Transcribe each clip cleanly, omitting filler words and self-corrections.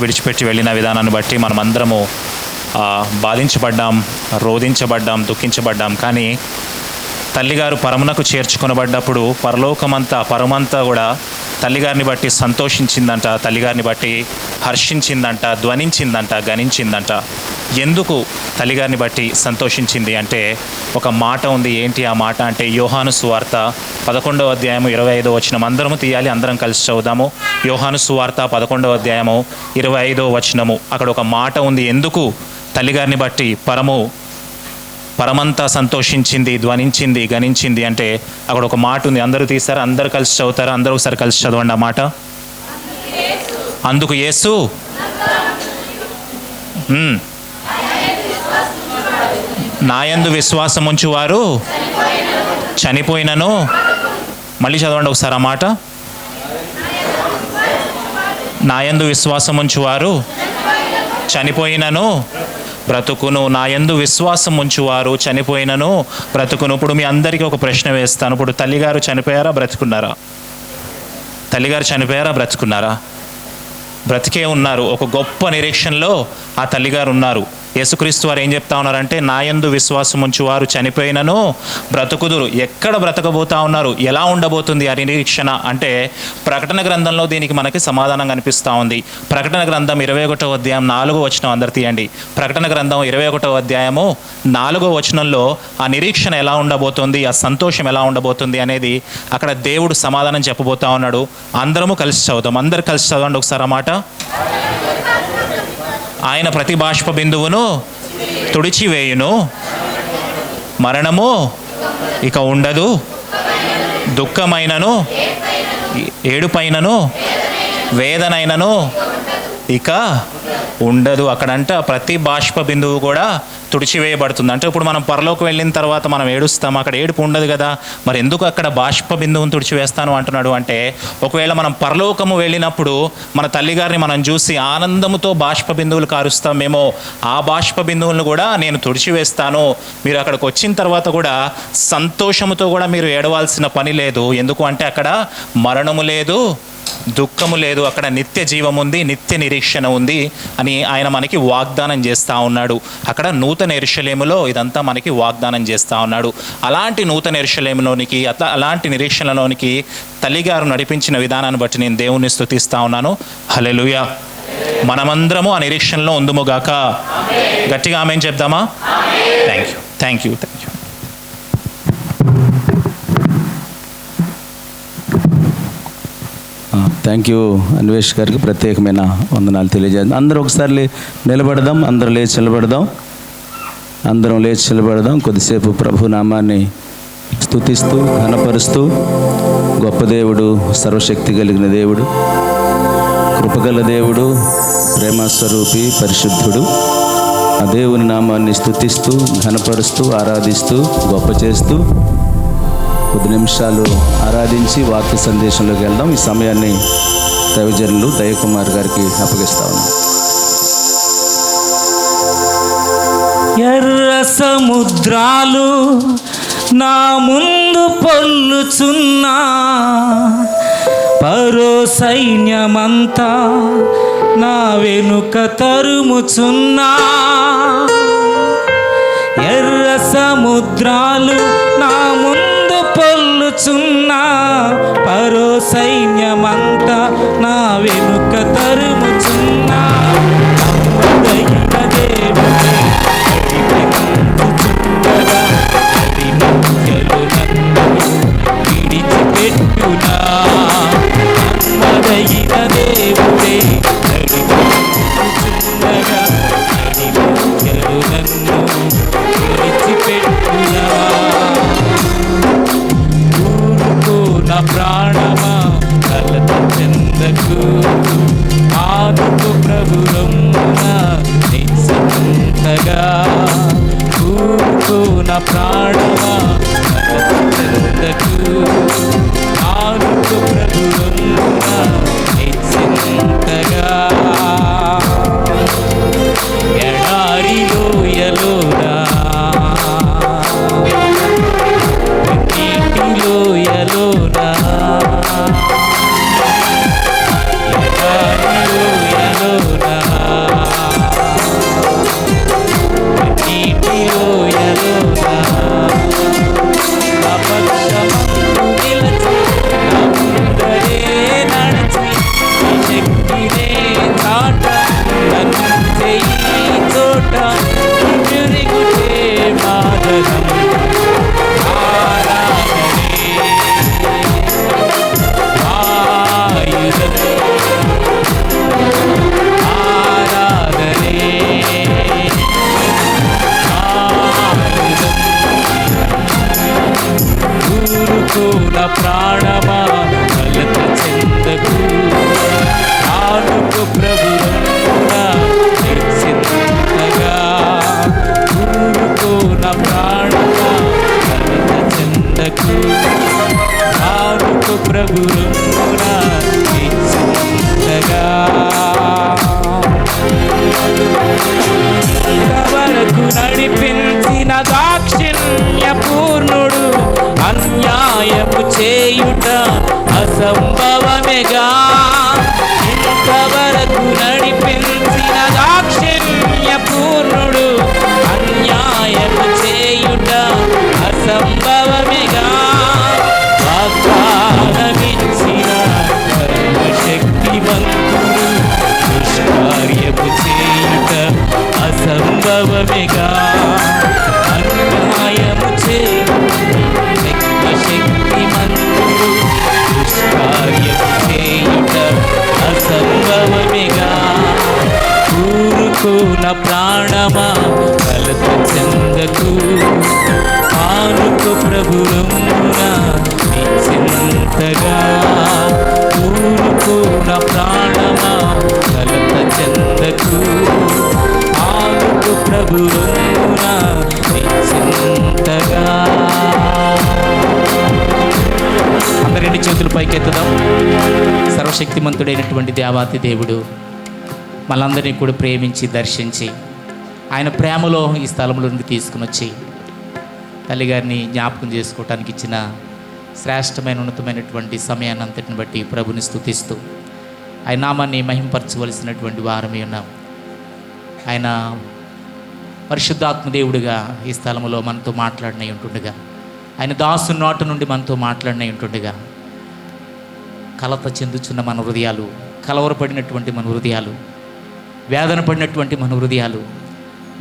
విడిచిపెట్టి వెళ్ళిన విధానాన్ని బట్టి మనమందరము బాధించబడ్డాం, రోధించబడ్డాం, దుఃఖించబడ్డాం. కానీ తల్లిగారు పరమునకు చేర్చుకొనబడ్డప్పుడు పరమంతా కూడా తల్లిగారిని బట్టి సంతోషించిందంట, తల్లిగారిని బట్టి హర్షించిందంట, ధ్వనించిందంట, గణించిందంట. ఎందుకు తల్లిగారిని బట్టి సంతోషించింది అంటే ఒక మాట ఉంది. ఏంటి ఆ మాట అంటే యోహాను సువార్త 11వ అధ్యాయము 25వ వచనం. అందరము తీయాలి, అందరం కలిసి చదువుదాము. యోహాను సువార్త 11వ అధ్యాయము 25వ వచనము. అక్కడ ఒక మాట ఉంది. ఎందుకు తల్లిగారిని బట్టి పరమంతా సంతోషించింది, ధ్వనించింది, గణించింది అంటే అక్కడ ఒక మాట ఉంది. అందరూ తీస్తారా? అందరూ కలిసి చదువుతారా? అందరూ ఒకసారి కలిసి చదవండి ఆ మాట. అందుకు యేసు నాయందు విశ్వాసం ఉంచువారు చనిపోయినను, మళ్ళీ చదవండి ఒకసారి ఆ మాట. నాయందు విశ్వాసం ఉంచువారు చనిపోయినను బ్రతుకును. నాయందు విశ్వాసం ఉంచువారు చనిపోయినను బ్రతుకును. ఇప్పుడు మీ అందరికీ ఒక ప్రశ్న వేస్తాను. ఇప్పుడు తల్లిగారు చనిపోయారా, బ్రతుకున్నారా? తల్లిగారు చనిపోయారా, బ్రతుకున్నారా? బ్రతికే ఉన్నారు. ఒక గొప్ప నిరీక్షణలో ఆ తల్లిగారు ఉన్నారు. యేసుక్రీస్తు వారు ఏం చెప్తా ఉన్నారంటే నాయందు విశ్వాసం ఉంచువారు చనిపోయినను బ్రతుకుదురు. ఎక్కడ బ్రతకబోతా ఉన్నారు? ఎలా ఉండబోతుంది ఆ నిరీక్షణ అంటే ప్రకటన గ్రంథంలో దీనికి మనకి సమాధానం కనిపిస్తూ ఉంది. ప్రకటన గ్రంథం 21వ అధ్యాయం 4వ వచనం అందరు తీయండి. ప్రకటన గ్రంథం 21వ అధ్యాయము 4వ వచనంలో ఆ నిరీక్షణ ఎలా ఉండబోతుంది, ఆ సంతోషం ఎలా ఉండబోతుంది అనేది అక్కడ దేవుడు సమాధానం చెప్పబోతా ఉన్నాడు. అందరము కలిసి చదువుతాం. అందరు కలిసి చదవండి ఒకసారి ఆ మాట. ఆయన ప్రతి బాష్ప బిందువును తుడిచివేయును, మరణము ఇక ఉండదు, దుఃఖమైనను ఏడుపైనను వేదనైనను ఇక ఉండదు. అక్కడంట ప్రతి బాష్ప బిందువు కూడా తుడిచివేయబడుతుంది. అంటే ఇప్పుడు మనం పరలోకి వెళ్ళిన తర్వాత మనం ఏడుస్తాం, అక్కడ ఏడుపు ఉండదు కదా. మరి ఎందుకు అక్కడ బాష్ప బిందువును తుడిచివేస్తాను అంటున్నాడు అంటే ఒకవేళ మనం పరలోకము వెళ్ళినప్పుడు మన తల్లిగారిని మనం చూసి ఆనందముతో బాష్ప బిందువులు కారుస్తామేమో, ఆ బాష్ప బిందువులను కూడా నేను తుడిచివేస్తాను. మీరు అక్కడికి వచ్చిన తర్వాత కూడా సంతోషముతో కూడా మీరు ఏడవాల్సిన పని లేదు. ఎందుకు అంటే అక్కడ మరణము లేదు, దుఃఖము లేదు, అక్కడ నిత్య జీవం ఉంది, నిత్య నిరీక్షణ ఉంది అని ఆయన మనకి వాగ్దానం చేస్తూ ఉన్నాడు. అక్కడ నూతన యెరూషలేములో ఇదంతా మనకి వాగ్దానం చేస్తూ ఉన్నాడు. అలాంటి నూతన యెరూషలేములోనికి, అలాంటి నిరీక్షణలోనికి తల్లిగారు నడిపించిన విధానాన్ని బట్టి నేను దేవుణ్ణి స్తుతిస్తూ ఉన్నాను. హల్లెలూయా. మనమందరము ఆ నిరీక్షణలో ఉందుముగాక. గట్టిగా ఆమేన్ చెప్దామా? Thank you. Thank you Anvesh గారికి ప్రత్యేకమైన వందనాలు తెలియజేద్దాం. అందరూ ఒకసారి నిలబడదాం. అందరం లేచి నిలబడదాం. కొద్దిసేపు ప్రభు నామాన్ని స్తుతిస్తూ ఘనపరుస్తూ, గొప్ప దేవుడు, సర్వశక్తి కలిగిన దేవుడు, కృపగల దేవుడు, ప్రేమస్వరూపి, పరిశుద్ధుడు, ఆ దేవుని నామాన్ని స్తుతిస్తూ ఘనపరుస్తూ ఆరాధిస్తూ గొప్ప చేస్తూ కొద్ది నిమిషాలు ఆరాధించి వాక్య సందేశంలోకి వెళ్దాం. ఈ సమయాన్ని దైవజనులు దయకుమార్ గారికి అప్పగిస్తా ఉన్నాం. ఎర్ర సముద్రాలు నా ముందు పొల్లుచున్నా, పరో సైన్యమంతా నా వెనుక తరుముచున్నా. ఎర్ర సముద్రాలు నా ముందు పొల్లుచున్నా, పరో సైన్యమంతా నా వెనుక తరుముచున్నా. విడిచిపెట్టునా నమ్మదగిన దేవుడే, నడిపించుచుండగా నన్ను విడిచిపెట్టునా. నా ప్రాణమా కలత చెందకు, ఆదుకు ప్రభురమ్మున నిస్సంతగా. నా ప్రాణమా కలత చెందకు, ఆదుకు ప్రభురమ్మున నిస్సంతగా. ఎడారి లోయలోనా లోయలోనా నడిపించిన దాక్షిణ్య పూర్ణుడు, అన్యాయము చేయుట అసంభవమేగా. ఇంతవరకు నడిపించిన దాక్షిణ్య పూర్ణుడు, అన్యాయము చేయుట అసంభవమేగా. వాగ్దానమిచ్చిన సర్వశక్తిమంతుడు, దుష్కార్యము చేయుట అసంభవమేగా. అన్యాయము సర్వశక్తిమంతుడు, దుష్కార్యము చేయుట అసంభవమేగా. ఊరుకో నా ప్రాణమా కలత చెందకు, ఆనుకో ప్రభువున నిశ్చింతగా. ఊరుకో నా ప్రాణమా కలత చెందకు, ఆనుకో ప్రభువున నిశ్చింతగా. అందరి రెండు చేతులు పైకెత్తుదాం. సర్వశక్తిమంతుడైనటువంటి దేవాతి దేవుడు మనందరినీ కూడా ప్రేమించి దర్శించి ఆయన ప్రేమలో ఈ స్థలంలోనికి తీసుకుని వచ్చి తల్లిగారిని జ్ఞాపకం చేసుకోవటానికి ఇచ్చిన శ్రేష్టమైన ఉన్నతమైనటువంటి సమయాన్ని అంతటిని బట్టి ప్రభుని స్తుతిస్తూ ఆయన నామాన్ని మహింపరచవలసినటువంటి వారమే ఉన్నాం. ఆయన పరిశుద్ధాత్మ దేవుడిగా ఈ స్థలంలో మనతో మాట్లాడినై ఉంటుండగా, ఆయన దాసు నోట నుండి మనతో మాట్లాడినై ఉంటుండగా, కలత చెందుచున్న మన హృదయాలు, కలవరపడినటువంటి మన హృదయాలు, వేదన పడినటువంటి మన హృదయాలు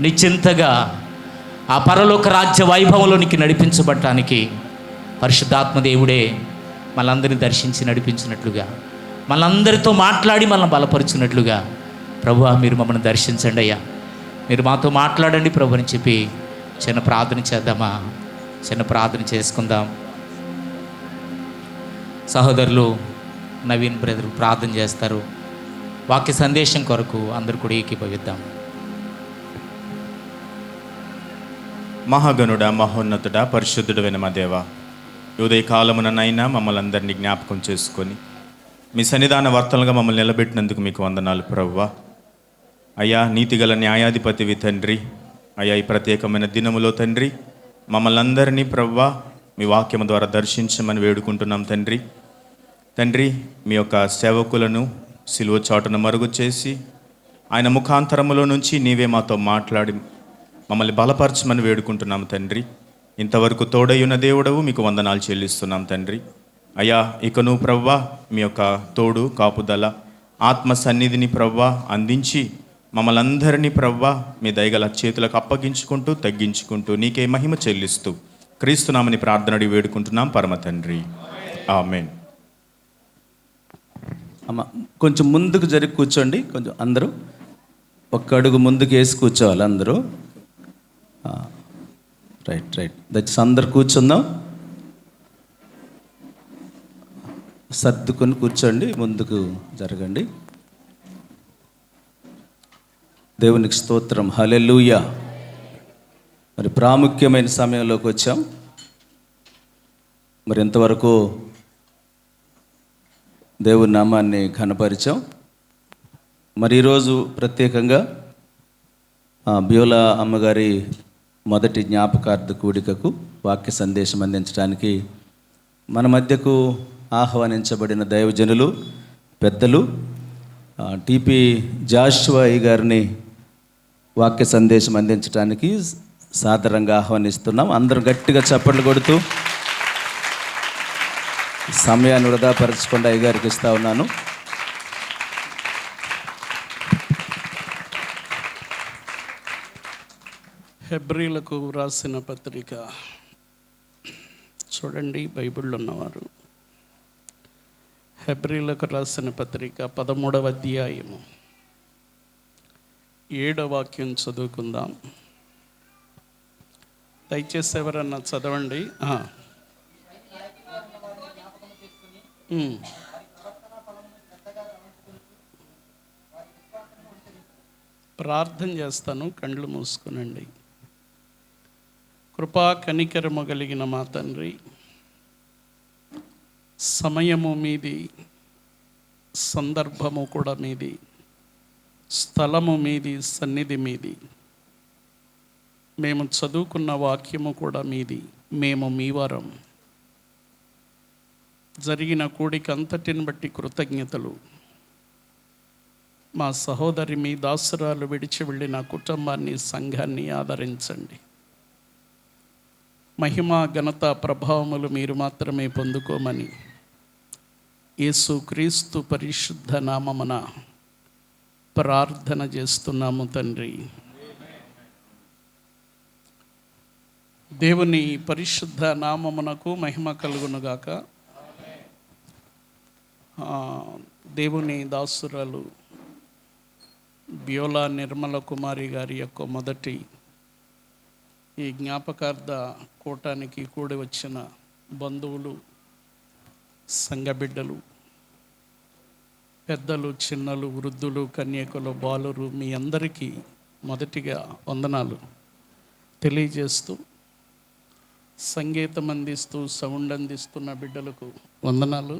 నిశ్చింతగా ఆ పరలోక రాజ్య వైభవంలోనికి నడిపించబడటానికి పరిశుద్ధాత్మ దేవుడే మనందరినీ దర్శించి నడిపించినట్లుగా, మనందరితో మాట్లాడి మనల్ని బలపరుచున్నట్లుగా, ప్రభువా మీరు మమ్మల్ని దర్శించండి అయ్యా, మీరు మాతో మాట్లాడండి ప్రభు అని చెప్పి చిన్న ప్రార్థన చేద్దామా? చిన్న ప్రార్థన చేసుకుందాం. సహోదరులు నవీన్ బ్రదర్ ప్రార్థన చేస్తారు. వాక్య సందేశం కొరకు అందరూ కూడా ఏకీభవిద్దాం. మహాగణుడ, మహోన్నతుడ, పరిశుద్ధుడైన మా దేవ, ఉదయకాలముననైనా మమ్మల్ని అందరినీ జ్ఞాపకం చేసుకొని మీ సన్నిధాన వర్తనలుగా మమ్మల్ని నిలబెట్టినందుకు మీకు వందనాలు ప్రభువా. అయ్యా, నీతిగల న్యాయాధిపతివి తండ్రి, అయ్యా ఈ ప్రత్యేకమైన దినములో తండ్రి మమ్మల్ని అందరినీ ప్రభువా మీ వాక్యము ద్వారా దర్శించమని వేడుకుంటున్నాం తండ్రి. తండ్రి మీ యొక్క సేవకులను సిలువ చాటును మరుగు చేసి ఆయన ముఖాంతరములో నుంచి నీవే మాతో మాట్లాడి మమ్మల్ని బలపరచమని వేడుకుంటున్నాం తండ్రి. ఇంతవరకు తోడయ్యున్న దేవుడవు మీకు వందనాలు చెల్లిస్తున్నాం తండ్రి. అయ్యా, ఇకను ప్రవ్వా మీ యొక్క తోడు కాపుదల ఆత్మ సన్నిధిని ప్రవ్వా అందించి మమ్మల్ని అందరినీ ప్రవ్వా మీ దయగల చేతులకు అప్పగించుకుంటూ తగ్గించుకుంటూ నీకే మహిమ చెల్లిస్తూ క్రీస్తునామని ప్రార్థనడి వేడుకుంటున్నాం పరమ తండ్రి, ఆమేన్. అమ్మ కొంచెం ముందుకు జరిగి కూర్చోండి. కొంచెం అందరూ ఒక్క అడుగు ముందుకు వేసి కూర్చోవాలి అందరూ. రైట్ రైట్ దయచేసి అందరు కూర్చుందాం. సర్దుకొని కూర్చోండి, ముందుకు జరగండి. దేవునికి స్తోత్రం, హల్లెలూయా. మరి ప్రాముఖ్యమైన సమయంలోకి వచ్చాం. మరి ఎంతవరకు దేవుని నామాన్ని ఘనపరిచాం. మరి ఈరోజు ప్రత్యేకంగా బ్యూలా అమ్మగారి మొదటి జ్ఞాపకార్థ కూడికకు వాక్య సందేశం అందించడానికి మన మధ్యకు ఆహ్వానించబడిన దైవజనులు పెద్దలు టిపి జాషువా గారిని వాక్య సందేశం అందించడానికి సాదరంగా ఆహ్వానిస్తున్నాం. అందరం గట్టిగా చప్పట్లు కొడుతూ సమయాన్ని వృధాపరచకుండా అయ్యగారికి ఇస్తా ఉన్నాను. హెబ్రీలకు వ్రాసిన పత్రిక చూడండి, బైబిల్లో ఉన్నవారు హెబ్రీలకు రాసిన పత్రిక 13వ అధ్యాయము 7వ వాక్యం చదువుకుందాం. దయచేసి ఎవరన్నా చదవండి. ప్రార్థన చేస్తాను, కండ్లు మూసుకునండి. కృపా కనికరము కలిగిన మా తండ్రి, సమయము మీది, సందర్భము కూడా మీది, స్థలము మీది, సన్నిధి మీది. మేము చదువుకున్న వాక్యము కూడా మీది, మేము మీ వారం. జరిగిన కూడిక అంతటిని బట్టి కృతజ్ఞతలు. మా సహోదరి మీ దాసురాలు విడిచి వెళ్ళిన కుటుంబాన్ని, సంఘాన్ని ఆదరించండి. మహిమ, ఘనత, ప్రభావములు మీరు మాత్రమే పొందుకోమని యేసు క్రీస్తు పరిశుద్ధ నామమున ప్రార్థన చేస్తున్నాము తండ్రి. దేవుని పరిశుద్ధ నామమునకు మహిమ కలుగునుగాక. దేవుని దాసురాలు బ్యోలా నిర్మల కుమారి గారి యొక్క మొదటి ఈ జ్ఞాపకార్థ కూటానికి కూడి వచ్చిన బంధువులు, సంఘ బిడ్డలు, పెద్దలు, చిన్నలు, వృద్ధులు, కన్యకులు, బాలురు, మీ అందరికీ మొదటిగా వందనాలు తెలియజేస్తూ, సంగీతం అందిస్తూ సౌండ్ అందిస్తున్న బిడ్డలకు వందనాలు.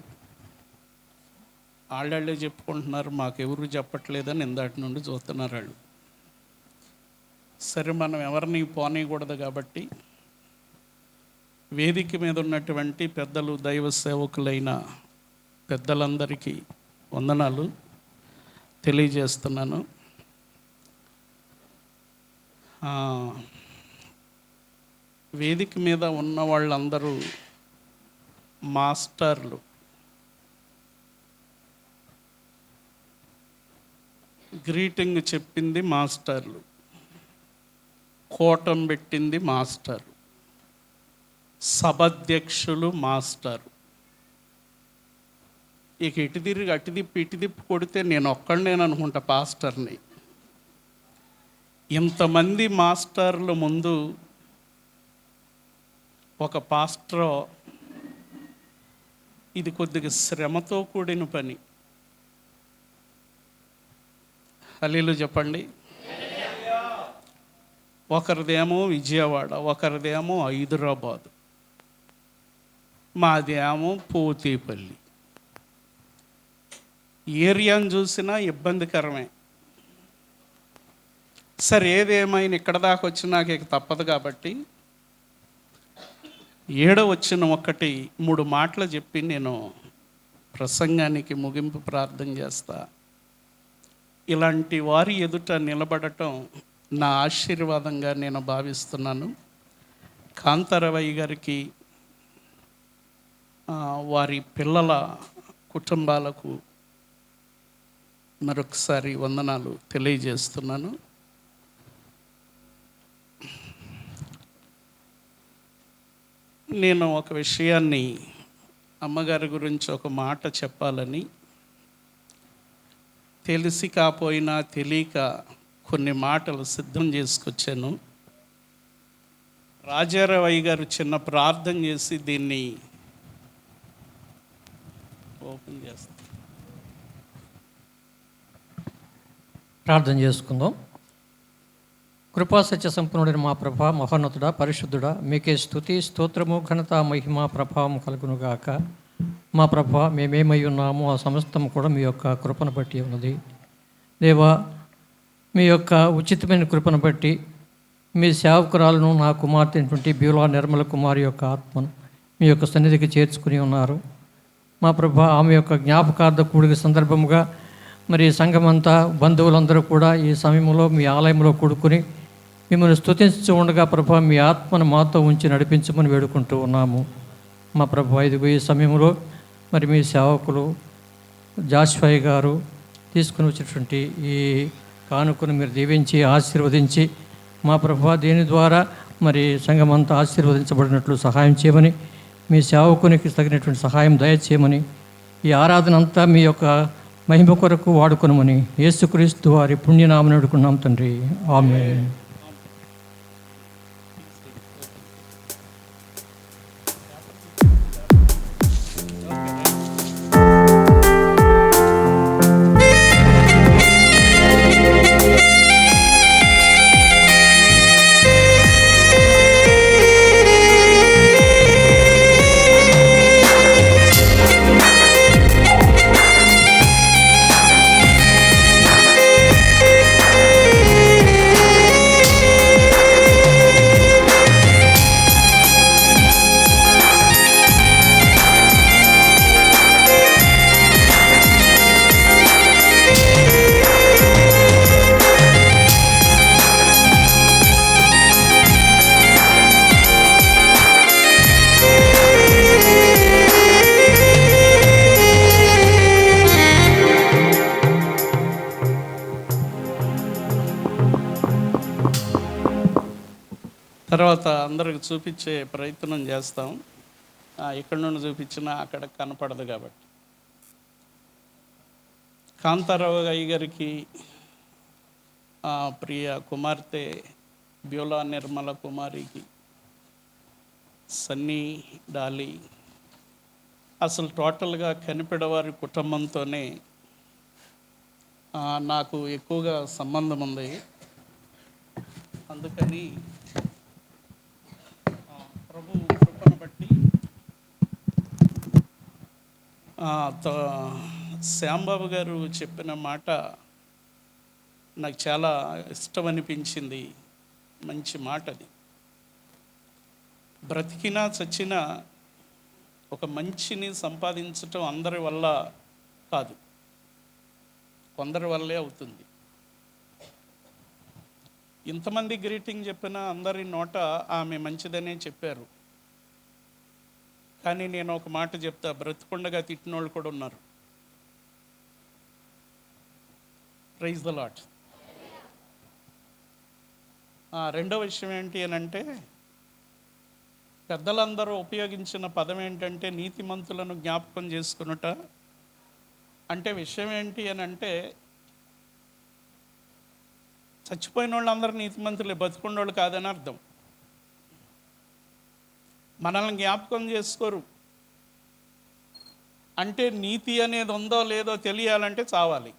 వాళ్ళే చెప్పుకుంటున్నారు, మాకెవరు చెప్పట్లేదని ఇందాటి నుండి చూస్తున్నారు వాళ్ళు. సరే, మనం ఎవరిని పోనీయకూడదు కాబట్టి వేదిక మీద ఉన్నటువంటి పెద్దలు, దైవ సేవకులైన పెద్దలందరికీ వందనాలు తెలియజేస్తున్నాను. వేదిక మీద ఉన్న వాళ్ళందరూ మాస్టర్లు. గ్రీటింగ్ చెప్పింది మాస్టర్లు, కోటం పెట్టింది మాస్టర్, సభాధ్యక్షులు మాస్టర్. ఇక ఇటు తిరిగి అటు తిప్పి కొడితే నేను ఒక్కడనే అనుకుంటా పాస్టర్ని. ఇంతమంది మాస్టర్ల ముందు ఒక పాస్టర్, ఇది కొద్దిగా శ్రమతో కూడిన పని. హల్లెలూయా చెప్పండి. ఒకరిదేమో విజయవాడ, ఒకరిదేమో హైదరాబాదు, మాదేమో పోతేపల్లి. ఏరియాను చూసినా ఇబ్బందికరమే. సరే, ఏదేమైనా ఇక్కడ దాకా వచ్చినాక ఇక తప్పదు కాబట్టి 7వ వచనం 1-3 మాటలు చెప్పి నేను ప్రసంగానికి ముగింపు ప్రార్థన చేస్తా. ఇలాంటి వారి ఎదుట నిలబడటం నా ఆశీర్వాదంగా నేను భావిస్తున్నాను. కాంతారవయ్య గారికి, వారి పిల్లల కుటుంబాలకు మరొకసారి వందనాలు తెలియజేస్తున్నాను. నేను ఒక విషయాన్ని, అమ్మగారి గురించి ఒక మాట చెప్పాలని, తెలిసి కాపోయినా తెలియక కొన్ని మాటలు సిద్ధం చేసుకొచ్చాను. రాజారావయ్య గారు చిన్న ప్రార్థన చేసి దీన్ని ఓపెన్ చేస్తారు. ప్రార్థన చేసుకుందాం. కృపా సత్య సంపన్నుడైన మా ప్రభా, మహోన్నతుడా, పరిశుద్ధుడా, మీకే స్తుతి, స్తోత్రము, ఘనత, మహిమ, ప్రభావం కలుగునుగాక. మా ప్రభా, మేమేమై ఉన్నామో ఆ సమస్తం కూడా మీ యొక్క కృపను బట్టి ఉన్నది. దేవా, మీ యొక్క ఉచితమైన కృపను బట్టి మీ సేవకురాలను, నా కుమార్తె అయినటువంటి బ్యూలా నిర్మల కుమారి యొక్క ఆత్మను మీ యొక్క సన్నిధికి చేర్చుకుని ఉన్నారు. మా ప్రభా, ఆమె యొక్క జ్ఞాపకార్థ కూడిక సందర్భముగా మరి సంఘమంతా, బంధువులందరూ కూడా ఈ సమయంలో మీ ఆలయంలో కూడుకుని మిమ్మల్ని స్తుతించు ఉండగా ప్రభా, మీ ఆత్మను మాతో ఉంచి నడిపించమని వేడుకుంటూ ఉన్నాము. మా ప్రభా, ఇదిగో ఈ సమయంలో మరి మీ సేవకులు జాషువా గారు తీసుకుని వచ్చినటువంటి ఈ కానుకను మీరు దీవించి ఆశీర్వదించి, మా ప్రభా, దీని ద్వారా మరి సంఘమంతా ఆశీర్వదించబడినట్లు సహాయం చేయమని, మీ సేవకునికి తగినటువంటి సహాయం దయచేయమని, ఈ ఆరాధన అంతా మీ యొక్క మహిమ కొరకు వాడుకొనమని యేసుక్రీస్తు వారి పుణ్యనామమున వేడుకున్నాం తండ్రి. ఆమేన్. తర్వాత అందరికి చూపించే ప్రయత్నం చేస్తాం. ఇక్కడ నుండి చూపించినా అక్కడ కనపడదు కాబట్టి. కాంతారావు గారికి ప్రియ కుమార్తె బ్యూలా నిర్మల కుమారికి, సన్నీ, డాలి, అసలు టోటల్గా కనిపెడవారి కుటుంబంతోనే నాకు ఎక్కువగా సంబంధం ఉంది. అందుకని ప్రభు కృపను బట్టి శ్యాంబాబు గారు చెప్పిన మాట నాకు చాలా ఇష్టం అనిపించింది. మంచి మాట అది. బ్రతికినా చచ్చినా ఒక మంచిని సంపాదించటం అందరి వల్ల కాదు, కొందరి వల్లే అవుతుంది. ఇంతమంది గ్రీటింగ్ చెప్పినా అందరి నోట ఆమె మంచిదనే చెప్పారు. కానీ నేను ఒక మాట చెప్తా, బ్రతికుండగా తిట్టిన వాళ్ళు కూడా ఉన్నారు. Praise the Lord. రెండో విషయం ఏంటి అని అంటే, పెద్దలందరూ ఉపయోగించిన పదం ఏంటంటే నీతిమంతులను జ్ఞాపకం చేసుకునుట. అంటే విషయం ఏంటి అని అంటే, చచ్చిపోయిన వాళ్ళందరూ నీతిమంతులే, బతుకున్న వాళ్ళు కాదని అర్థం. మనల్ని జ్ఞాపకం చేసుకోరు అంటే నీతి అనేది ఉందో లేదో తెలియాలంటే చావాలి.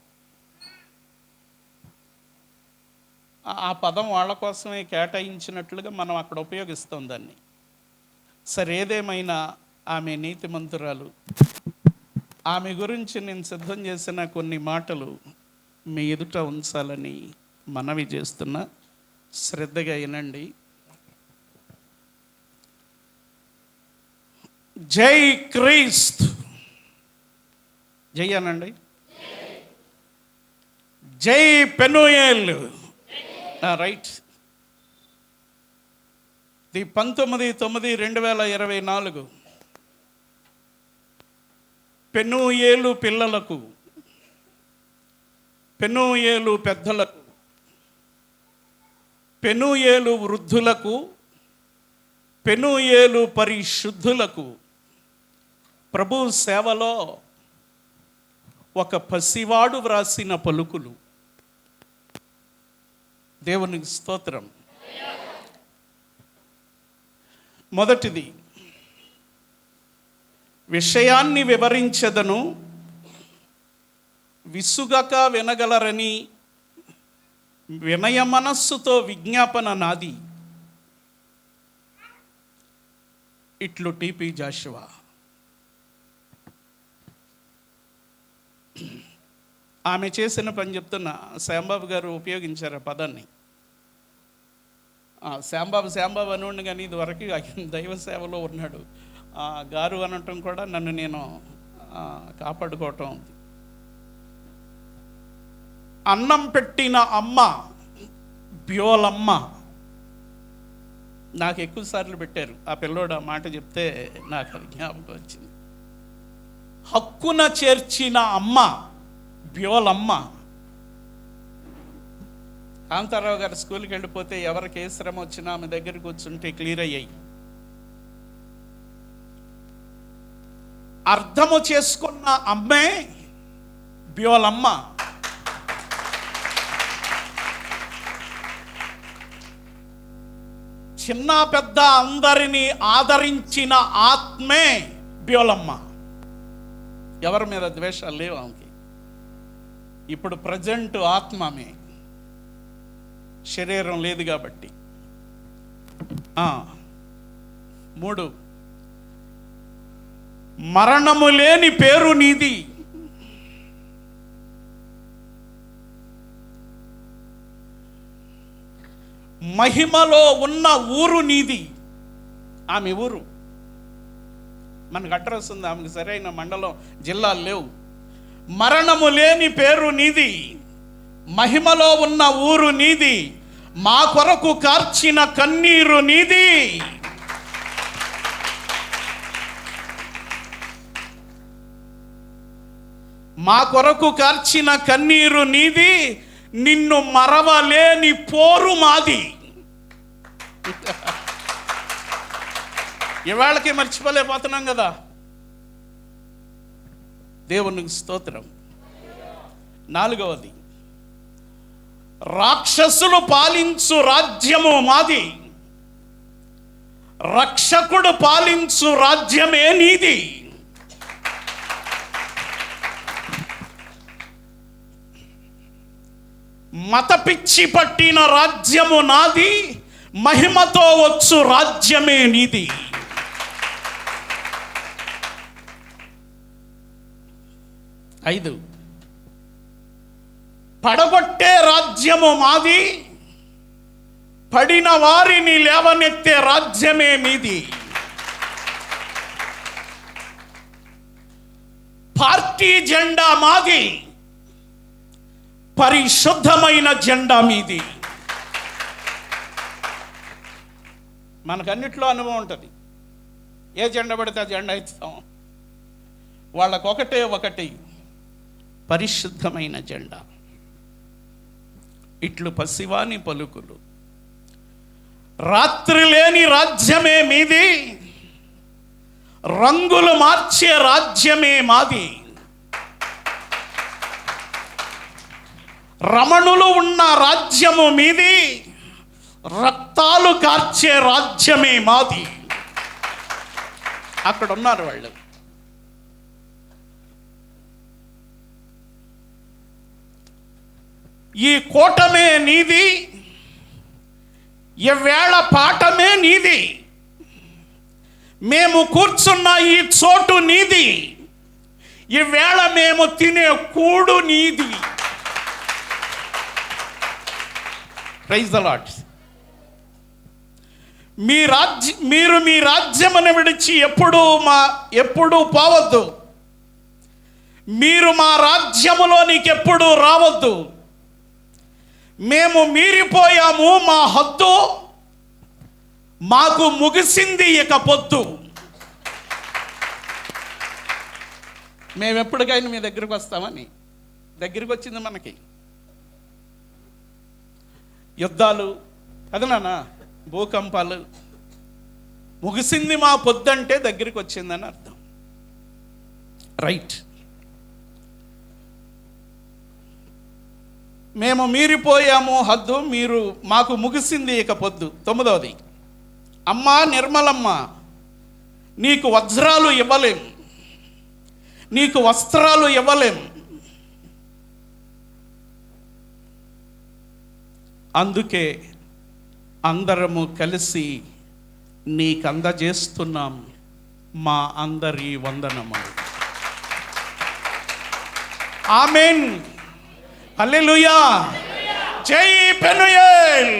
ఆ పదం వాళ్ళ కోసమే కేటాయించినట్లుగా మనం అక్కడ ఉపయోగిస్తాం దాన్ని. సరే, ఏదేమైనా ఆమె నీతిమంతురాలు. ఆమె గురించి నేను సిద్ధం చేసిన కొన్ని మాటలు మీ ఎదుట ఉంచాలని మనవి చేస్తున్నా. శ్రద్ధగా వినండి. జై క్రీస్తు. జై అనండి. జై పెనుయేల్. రైట్. 19/9/2024 పెనుయేలు పిల్లలకు, పెనుయేలు పెద్దలకు, పెనుయేలు వృద్ధులకు, పెనుయేలు పరిశుద్ధులకు ప్రభు సేవలో ఒక పసివాడు వ్రాసిన పలుకులు. దేవునికి స్తోత్రం. మొదటిది, విషయాన్ని వివరించదను, విసుగక వినగలరని వినయ మనస్సుతో విజ్ఞాపన నాది. ఇట్లు టిపి జాషువా. ఆమె చేసిన పని చెప్తున్నా. శ్యాంబాబు గారు ఉపయోగించారు ఆ పదాన్ని. శ్యాంబాబు అనుండి, కానీ ఇది వరకు దైవ సేవలో ఉన్నాడు. గారు అనటం కూడా నన్ను నేను కాపాడుకోవటం ఉంది. అన్నం పెట్టిన అమ్మ బ్యోలమ్మ. నాకు ఎక్కువ సార్లు పెట్టారు. ఆ పిల్లోడు ఆ మాట చెప్తే నాకు అది జ్ఞాపకం వచ్చింది. హక్కున చేర్చిన అమ్మ బ్యోలమ్మ. కాంతారావు గారు స్కూల్కి వెళ్ళిపోతే ఎవరికి ఏ శ్రమ వచ్చినా ఆమె దగ్గరికి కూర్చుంటే క్లియర్ అయ్యాయి. అర్థము చేసుకున్న అమ్మే బ్యోలమ్మ. చిన్న పెద్ద అందరినీ ఆదరించిన ఆత్మే బ్యోలమ్మ. ఎవరి మీద ద్వేషాలు లేవు ఆమెకి. ఇప్పుడు ప్రజెంట్ ఆత్మమే, శరీరం లేదు కాబట్టి. 3, మరణము లేని పేరు నీది. మహిమలో ఉన్న ఊరు నీది. ఆమె ఊరు. మనకు అడ్రస్ ఉంది, ఆమెకు సరైన మండలం, జిల్లాలు లేవు. మరణము లేని పేరు నీది, మహిమలో ఉన్న ఊరు నీది, మా కొరకు కార్చిన కన్నీరు నీది. మా కొరకు కార్చిన కన్నీరు నీది, నిన్ను మరవలేని పోరు మాది. ఇవాళకి మర్చిపోలేకపోతున్నాం కదా. దేవునికి స్తోత్రం. 4వది, రాక్షసులు పాలించు రాజ్యము మాది, రక్షకుడు పాలించు రాజ్యమే నీది. మత పిచ్చి పట్టిన రాజ్యము నాది, మహిమతో వచ్చు రాజ్యమే నీది. 5, పడగొట్టే రాజ్యము మాది, పడిన వారిని లేవనెత్తే రాజ్యమే మీది. పార్టీ జెండా మాది, పరిశుద్ధమైన జెండా మీది. మనకన్నిట్లో అనుభవం ఉంటుంది. ఏ జెండా పడితే ఆ జెండా ఇస్తాం. వాళ్ళకొకటి పరిశుద్ధమైన జెండా. ఇట్లు పసివాని పలుకులు, రాత్రి లేని రాజ్యమే మీది, రంగులు మార్చే రాజ్యమే మాది. రమణులు ఉన్న రాజ్యము మీది, రక్తాలు కార్చే రాజ్యమే మాది. అక్కడ ఉన్నారు వాళ్ళు. ఈ కూటమే నీది, ఈవేళ పాఠమే నీది, మేము కూర్చున్న ఈ చోటు నీది, ఈవేళ మేము తినే కూడు నీది. Praise the Lord. మీరు మీ రాజ్యమును విడిచి ఎప్పుడూ పోవద్దు. మీరు మా రాజ్యములోనికి ఎప్పుడూ రావద్దు. మేము మీరిపోయాము, మా హద్దు మాకు ముగిసింది, ఇక పొద్దు. మేము ఎప్పటికైనా మీ దగ్గరికి వస్తామని. దగ్గరికి వచ్చింది మనకి యుద్ధాలు, అదనా భూకంపాలు. ముగిసింది మా పొద్దంటే దగ్గరికి వచ్చిందని అర్థం. రైట్. మేము మీరిపోయాము హద్దు, మీరు మాకు ముగిసింది ఇక పొద్దు. 9వది, అమ్మా నిర్మలమ్మ, నీకు వజ్రాలు ఇవ్వలేం, నీకు వస్త్రాలు ఇవ్వలేం, అందుకే అందరము కలిసి నీకు అందజేస్తున్నాం మా అందరి వందనములు. ఆమేన్. హల్లెలూయా. జై పెనుయేల్.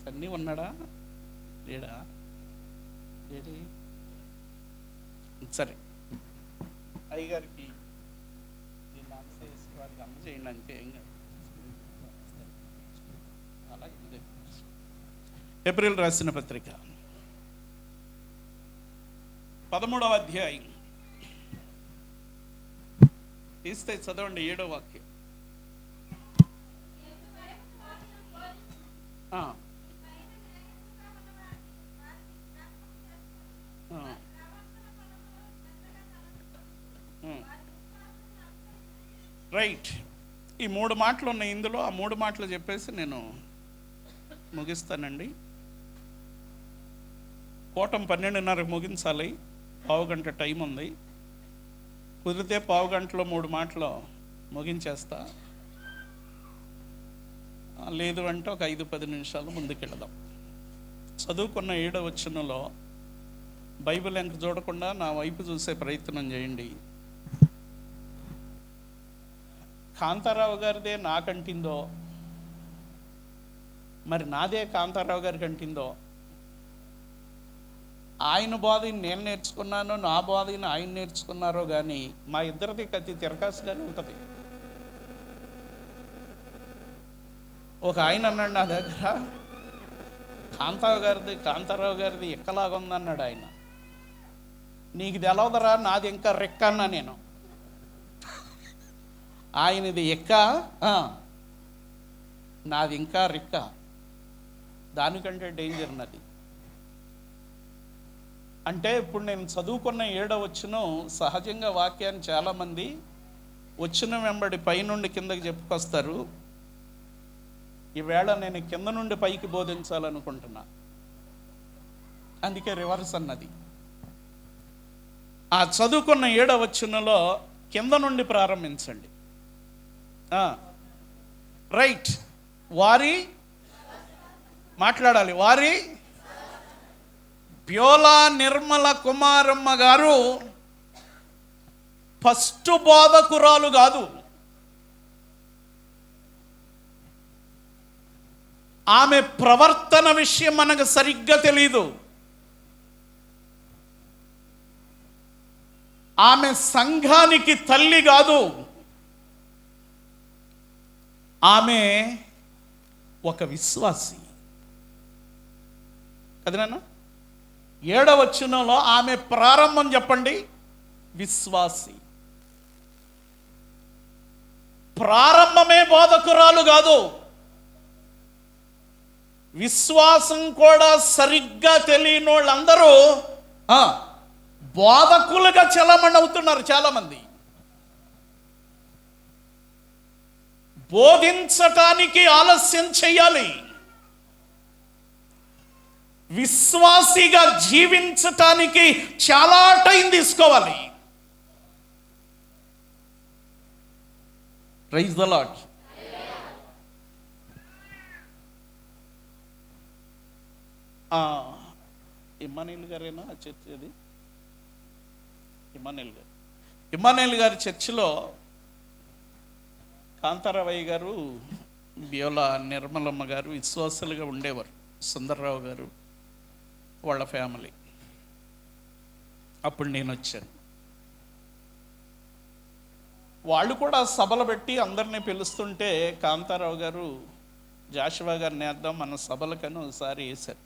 సన్నీ ఉన్నాడా లేడా? ఏడి? సరే, అయ్యగారికి వారికి అందజేయండి అంటే ఏం కాదు. అలాగే ఏప్రిల్ రాసిన పత్రిక 13వ అధ్యాయం తీస్తే చదవండి. 7వ వాక్యం. రైట్. ఈ 3 మాటలు ఉన్నాయి ఇందులో. ఆ 3 మాటలు చెప్పేసి నేను ముగిస్తానండి. కూటం 12:30 ముగించాలి. పావుగంట టైం ఉంది. కుదిరితే పావుగంటలో 3 మాటలు ముగించేస్తా. లేదు అంటే ఒక 5-10 నిమిషాలు ముందుకెళ్దాం. చదువుకున్న 7వ వచనంలో బైబిల్ వెనక చూడకుండా నా వైపు చూసే ప్రయత్నం చేయండి. కాంతారావు గారిదే నాకంటిందో, మరి నాదే కాంతారావు గారికి అంటిందో, ఆయన బోధని నేను నేర్చుకున్నాను, నా బోధని ఆయన నేర్చుకున్నారో కానీ మా ఇద్దరిది కత్తి తిరకాసుగానే ఉంటుంది. ఒక ఆయన అన్నాడు నా దగ్గర, కాంతారావు గారిది ఎక్కలాగా ఉందన్నాడు ఆయన. నీకు తెలవదరా, నాది ఇంకా రెక్క అన్నా నేను. ఆయనది ఎక్క, నాది ఇంకా రిక్క, దానికంటే డేంజర్ నాది. అంటే ఇప్పుడు నేను చదువుకున్న 7వ వచనం సహజంగా వాక్యాన్ని చాలామంది వచనం వెంబడి పైనుండి కిందకి చెప్పుకొస్తారు. ఈవేళ నేను కింద నుండి పైకి బోధించాలనుకుంటున్నా, అందుకే రివర్స్ అన్నది. ఆ చదువుకున్న 7వ వచనంలో కింద నుండి ప్రారంభించండి. రైట్. వారి మాట్లాడాలి. వారి బ్యోలా నిర్మల కుమారమ్మ గారు ఫస్ట్ బోధకురాలు కాదు. ఆమె ప్రవర్తన విషయం మనకు సరిగ్గా తెలీదు. ఆమె సంఘానికి తల్లి కాదు, ఆమె ఒక విశ్వాసి. కదనా? 7వ వచనంలో ఆమె ప్రారంభం చెప్పండి, విశ్వాసి. ప్రారంభమే బోధకురాలు కాదు, విశ్వాసం కూడా సరిగ్గా తెలియని వాళ్ళందరూ బోధకులుగా చలామణి అవుతున్నారు. చాలామంది బోధించటానికి ఆలస్యం చేయాలి, విశ్వాసిగా జీవించటానికి చాలా టైం తీసుకోవాలి. Praise the Lord. ఇమ్మానుయేల్ గారేనా చర్చ్? అది ఇమ్మానుయేల్ గారి చర్చిలో కాంతారావయ్య గారు, బియోలా నిర్మలమ్మ గారు విశ్వాసులుగా ఉండేవారు. సుందర్రావు గారు వాళ్ళ ఫ్యామిలీ. అప్పుడు నేను వచ్చాను. వాళ్ళు కూడా సభలు పెట్టి అందరినీ పిలుస్తుంటే కాంతారావు గారు జాషువా గారిని వేద్దాం మన సభలకని ఒకసారి వేశారు.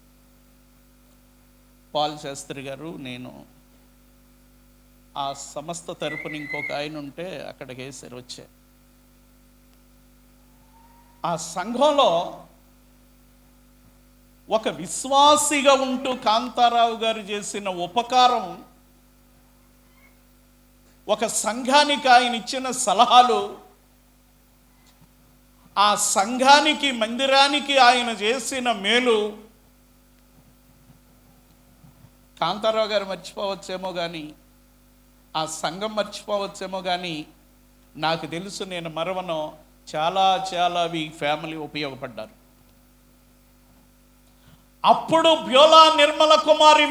పాల్ శాస్త్రి గారు, నేను, ఆ సంస్థ తరపున ఇంకొక ఆయన ఉంటే అక్కడికి వేశారు. వచ్చే ఆ సంఘంలో ఒక విశ్వాసిగా ఉంటూ కాంతారావు గారు చేసిన ఉపకారం, ఒక సంఘానికి ఆయన ఇచ్చిన సలహాలు, ఆ సంఘానికి మందిరానికి ఆయన చేసిన మేలు కాంతారావు గారు మర్చిపోవచ్చేమో కానీ, ఆ సంఘం మర్చిపోవచ్చేమో కానీ, నాకు తెలుసు, నేను మరవను, చాలా చాలా ఈ ఫ్యామిలీ ఉపయోగపడ్డారు. అప్పుడు బ్యోలా నిర్మల కుమారి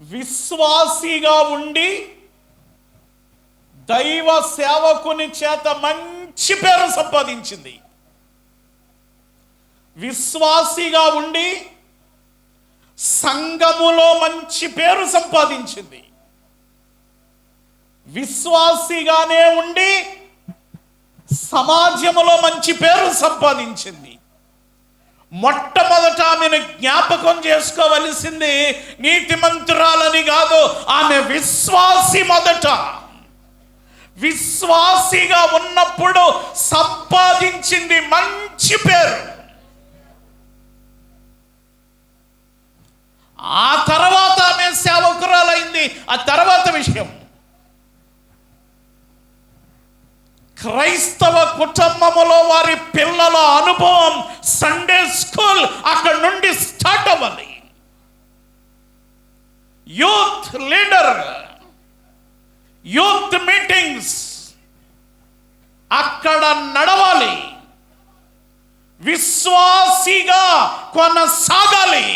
విశ్వాసిగా ఉండి దైవ సేవకుని చేత మంచి పేరు సంపాదించింది. విశ్వాసిగా ఉండి సంఘములో మంచి పేరు సంపాదించింది. విశ్వాసిగానే ఉండి సమాజంలో మంచి పేరు సంపాదించింది. మొట్టమొదట ఆమెను జ్ఞాపకం చేసుకోవలసింది నీతిమంతురాలని కాదు, ఆమె విశ్వాసి. మొదట విశ్వాసిగా ఉన్నప్పుడు సంపాదించింది మంచి పేరు. ఆ తర్వాత ఆమె సేవకురాలైంది. ఆ తర్వాత విషయం, క్రైస్తవ కుటుంబములో వారి పిల్లల అనుభవం సండే స్కూల్ అక్కడి నుండి స్టార్ట్ అవ్వాలి. యూత్ లీడర్, యూత్ మీటింగ్స్ అక్కడ నడవాలి. విశ్వాసిగా కొనసాగాలి.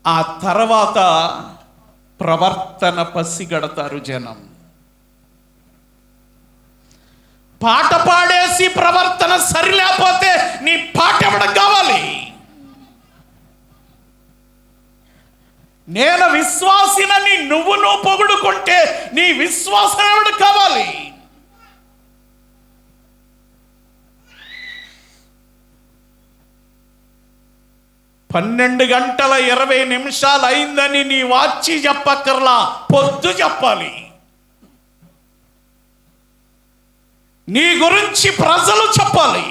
ఆ తర్వాత ప్రవర్తన పసిగడతారు జనం. పాట పాడేసి ప్రవర్తన సరిలేకపోతే నీ పాట ఇవ్వడం కావాలి. నేను విశ్వాసినని నువ్వు పొగుడుకుంటే నీ విశ్వాసం ఇవ్వడం కావాలి. పన్నెండు గంటల 20 నిమిషాలు అయిందని నీ వాచి చెప్పక్కర్లా, పొద్దు చెప్పాలి. నీ గురించి ప్రజలు చెప్పాలి.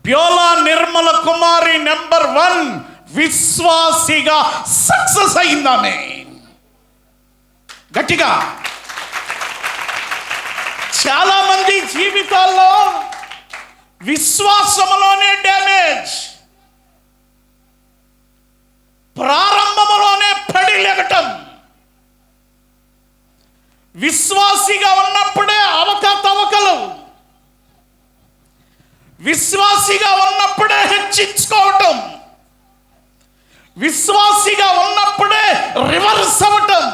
బ్యోలా నిర్మల కుమారి నెంబర్ 1 విశ్వాసిగా సక్సెస్ అయిందామే. గట్టిగా. చాలా మంది జీవితాల్లో విశ్వాసములోనే డ్యామేజ్, ప్రారంభములోనే పడిలెగటం. విశ్వాసిగా ఉన్నప్పుడే అవకతవకలు, విశ్వాసిగా ఉన్నప్పుడే హెచ్చించుకోవటం, విశ్వాసిగా ఉన్నప్పుడే రివర్స్ అవ్వటం,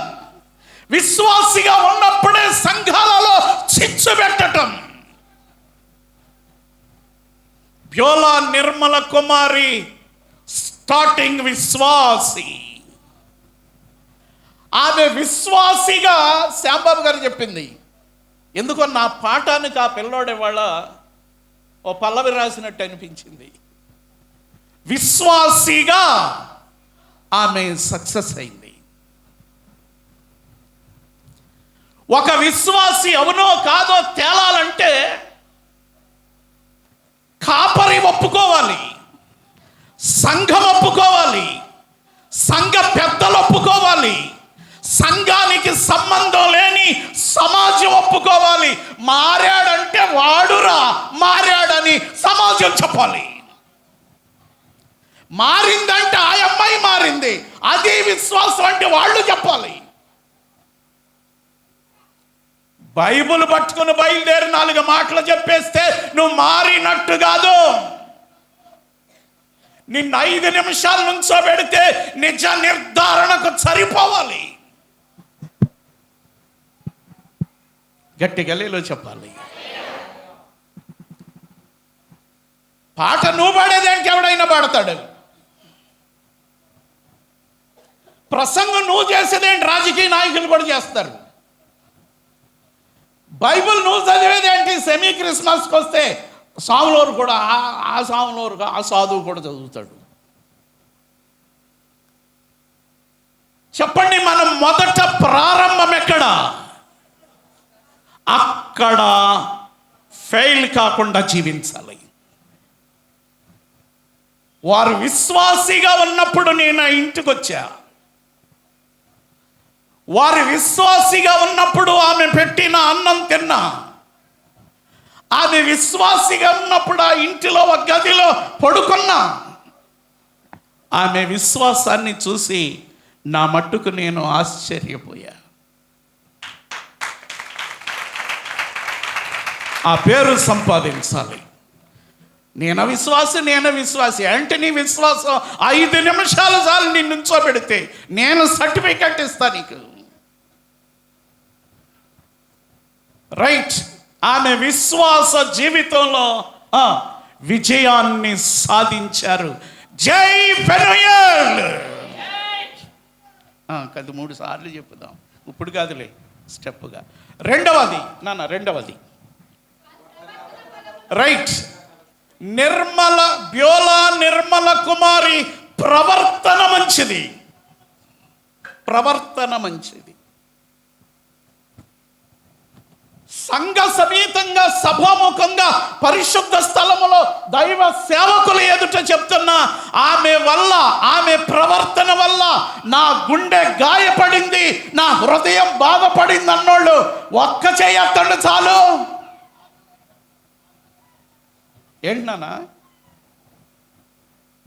విశ్వాసిగా ఉన్నప్పుడే సంఘాలలో చిచ్చు పెట్టటం. బ్యోలా నిర్మల కుమారి స్టార్టింగ్ విశ్వాసి. ఆమె విశ్వాసిగా శ్యాంబాబు గారు చెప్పింది. ఎందుకో నా పాఠానికి ఆ పిల్లోడే వాళ్ళ ఓ పల్లవి రాసినట్టు అనిపించింది. విశ్వాసిగా ఆమె సక్సెస్ అయింది. ఒక విశ్వాసి అవునో కాదో తేలాలంటే కాపరి ఒప్పుకోవాలి, సంఘం ఒప్పుకోవాలి, సంఘ పెద్దలు ఒప్పుకోవాలి, సంఘానికి సంబంధం లేని సమాజం ఒప్పుకోవాలి. మారాడంటే వాడురా మారాడని సమాజం చెప్పాలి. మారిందంటే ఆ అమ్మాయి మారింది, అది విశ్వాసం అంటే వాళ్ళు చెప్పాలి. బైబుల్ పట్టుకుని బయలుదేరి 4 మాటలు చెప్పేస్తే నువ్వు మారినట్టు కాదు. నిన్ను 5 నిమిషాల నుంచో పెడితే నిజ నిర్ధారణకు సరిపోవాలి. గట్టి గల్లీలో చెప్పాలి. పాట నువ్వు పాడేదేంటి ఎవడైనా పాడతాడు. ప్రసంగం నువ్వు చేసేదేంటి రాజకీయ నాయకులు కూడా చేస్తారు. బైబిల్ నువ్వు చదివేదేంటి సెమీ క్రిస్మస్కి వస్తే సాములోరు కూడా ఆ సాములోరు ఆ సాధువు కూడా చదువుతాడు. చెప్పండి, మనం మొదట ప్రారంభం ఎక్కడ? అక్కడ ఫెయిల్ కాకుండా జీవించాలి. వారు విశ్వాసిగా ఉన్నప్పుడు నేను ఆ ఇంటికి వచ్చా. వారు విశ్వాసిగా ఉన్నప్పుడు ఆమె పెట్టిన అన్నం తిన్నా. ఆమె విశ్వాసిగా ఉన్నప్పుడు ఆ ఇంటిలో ఒక గదిలో పడుకున్నా. ఆమె విశ్వాసాన్ని చూసి నా మట్టుకు నేను ఆశ్చర్యపోయా. ఆ పేరు సంపాదించాలి. నేను విశ్వాసి అంటే నీ విశ్వాసం 5 నిమిషాలు చాలు నీ నుంచో పెడితే నేను సర్టిఫికెట్ ఇస్తా నీకు. రైట్. ఆమె విశ్వాస జీవితంలో విజయాన్ని సాధించారు. జై పెనుయల్. అది 3 సార్లు చెప్పుదాం, ఇప్పుడు కాదులే, స్టెప్గా. రెండవది రైట్. బ్యోలా నిర్మల కుమారి ప్రవర్తన మంచిది. సంఘ సమేతంగా సభాముఖంగా పరిశుద్ధ స్థలములో దైవ సేవకుల ఎదుట చెప్తున్నా, ఆమె ప్రవర్తన వల్ల నా గుండె గాయపడింది, నా హృదయం బాధపడింది అన్నోళ్ళు ఒక్క చేయొద్దండి చాలు. ఏంటన్నా?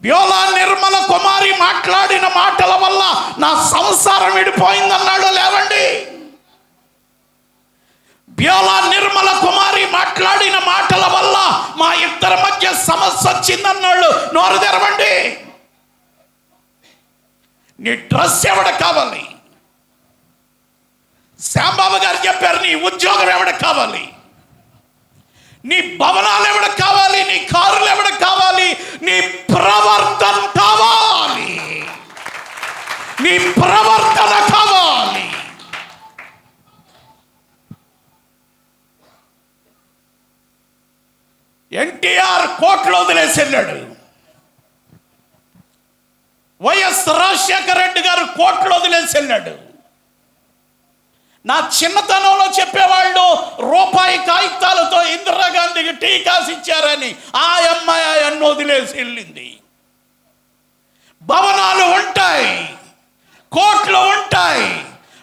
బ్యోలా నిర్మల కుమారి మాట్లాడిన మాటల వల్ల నా సంసారం విడిపోయిందన్నాడు లేవండి. బ్యోలా నిర్మల కుమారి మాట్లాడిన మాటల వల్ల మా ఇద్దరి మధ్య సమస్య వచ్చిందన్నాడు నోరు తెరవండి. నీ డ్రెస్ ఎవడ కావాలి? శ్యాంబాబు గారు చెప్పారు, నీ ఉద్యోగం ఎవడ కావాలి? నీ భవనాలు ఎవడ కావాలి? నీ కారులు ఎవడ కావాలి? నీ ప్రవర్తన కావాలి. ఎన్టీఆర్ కోట్లు వదిలేసి వెళ్ళాడు. వైఎస్ రాజశేఖర రెడ్డి గారు కోట్లు వదిలేసి వెళ్ళాడు. నా చిన్నతనంలో చెప్పేవాళ్ళు రూపాయి కాగితాలతో ఇందిరాగాంధీకి టీ కాసి ఇచ్చారని ఆ అమ్మాయి అన్ను వదిలేసి వెళ్ళింది. భవనాలు ఉంటాయి, కోట్లు ఉంటాయి,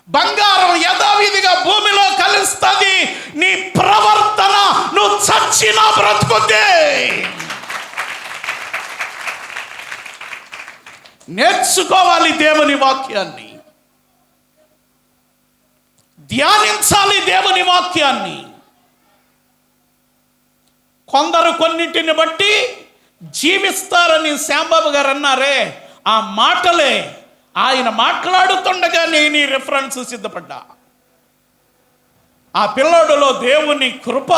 బంగారం యథావిధిగా భూమిలో కలుస్తుంది. నీ ప్రవర్తన నువ్వు చచ్చినా బ్రతుకుద్ది. నేర్చుకోవాలి దేవుని వాక్యాన్ని, ధ్యానించాలి దేవుని వాక్యాన్ని. కొందరు కొన్నింటిని బట్టి జీవిస్తారని శ్యాంబాబు గారు అన్నారే, ఆ మాటలే ఆయన మాట్లాడుతుండగా నేను ఈ రిఫరెన్స్ సిద్ధపడ్డా. ఆ పిల్లోడులో దేవుని కృప,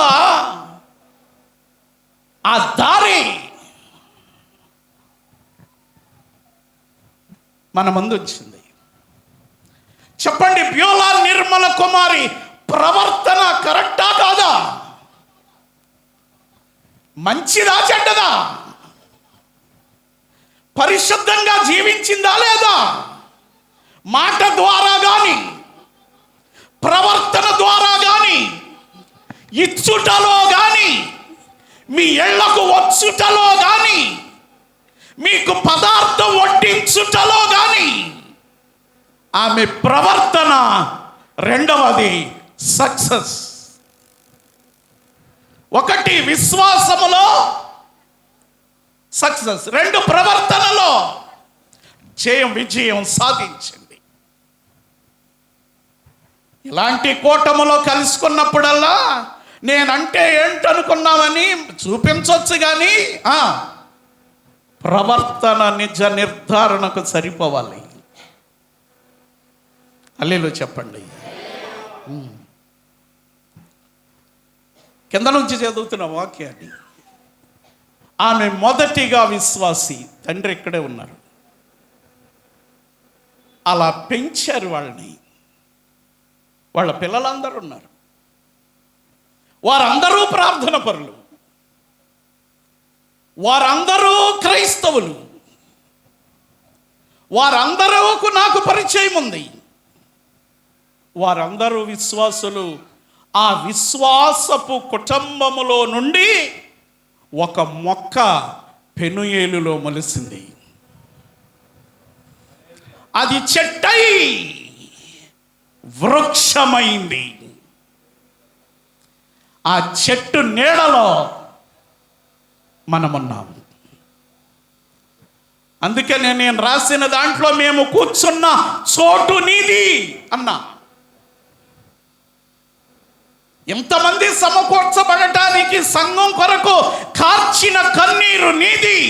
ఆ దారి మన ముందు వచ్చింది. చెప్పండి, బ్యూలా నిర్మల కుమారి ప్రవర్తన కరెక్టా కాదా? మంచిదా చెడ్డదా? పరిశుద్ధంగా జీవించిందా లేదా? మాట ద్వారా కానీ, ప్రవర్తన ద్వారా కానీ, ఇచ్చుటలో కానీ, మీ ఇళ్లకు వచ్చుటలో కానీ, మీకు పదార్థం వడ్డించుటలో కానీ ఆమె ప్రవర్తన. రెండవది సక్సెస్. ఒకటి విశ్వాసములో సక్సెస్, రెండు ప్రవర్తనలో విజయం సాధించింది. ఇలాంటి కూటములో కలుసుకున్నప్పుడల్లా నేనంటే ఏంటనుకున్నామని చూపించవచ్చు, కానీ ప్రవర్తన నిజ నిర్ధారణకు సరిపోవాలి. హల్లెలూయా చెప్పండి. కింద నుంచి చదువుతున్న వాక్యాన్ని, ఆమె మొదటిగా విశ్వాసి. తండ్రి ఇక్కడే ఉన్నారు. అలా పెంచారు వాళ్ళని. వాళ్ళ పిల్లలందరూ ఉన్నారు. వారందరూ ప్రార్థన పరులు, వారందరూ క్రైస్తవులు, వారందరూ నాకు పరిచయం ఉంది. వారందరూ విశ్వాసులు. ఆ విశ్వాసపు కుటుంబములో నుండి ఒక మొక్క పెనుయేలులో మొలిసింది. అది చెట్టై వృక్షమైంది. ఆ చెట్టు నీడలో మనమున్నాము. అందుకనే నేను రాసిన దాంట్లో మేము కూర్చున్న చోటు నీది అన్నా. ఎంతమంది సమకూర్చబడటానికి సంఘం కొరకు కార్చిన కన్నీరు నీది.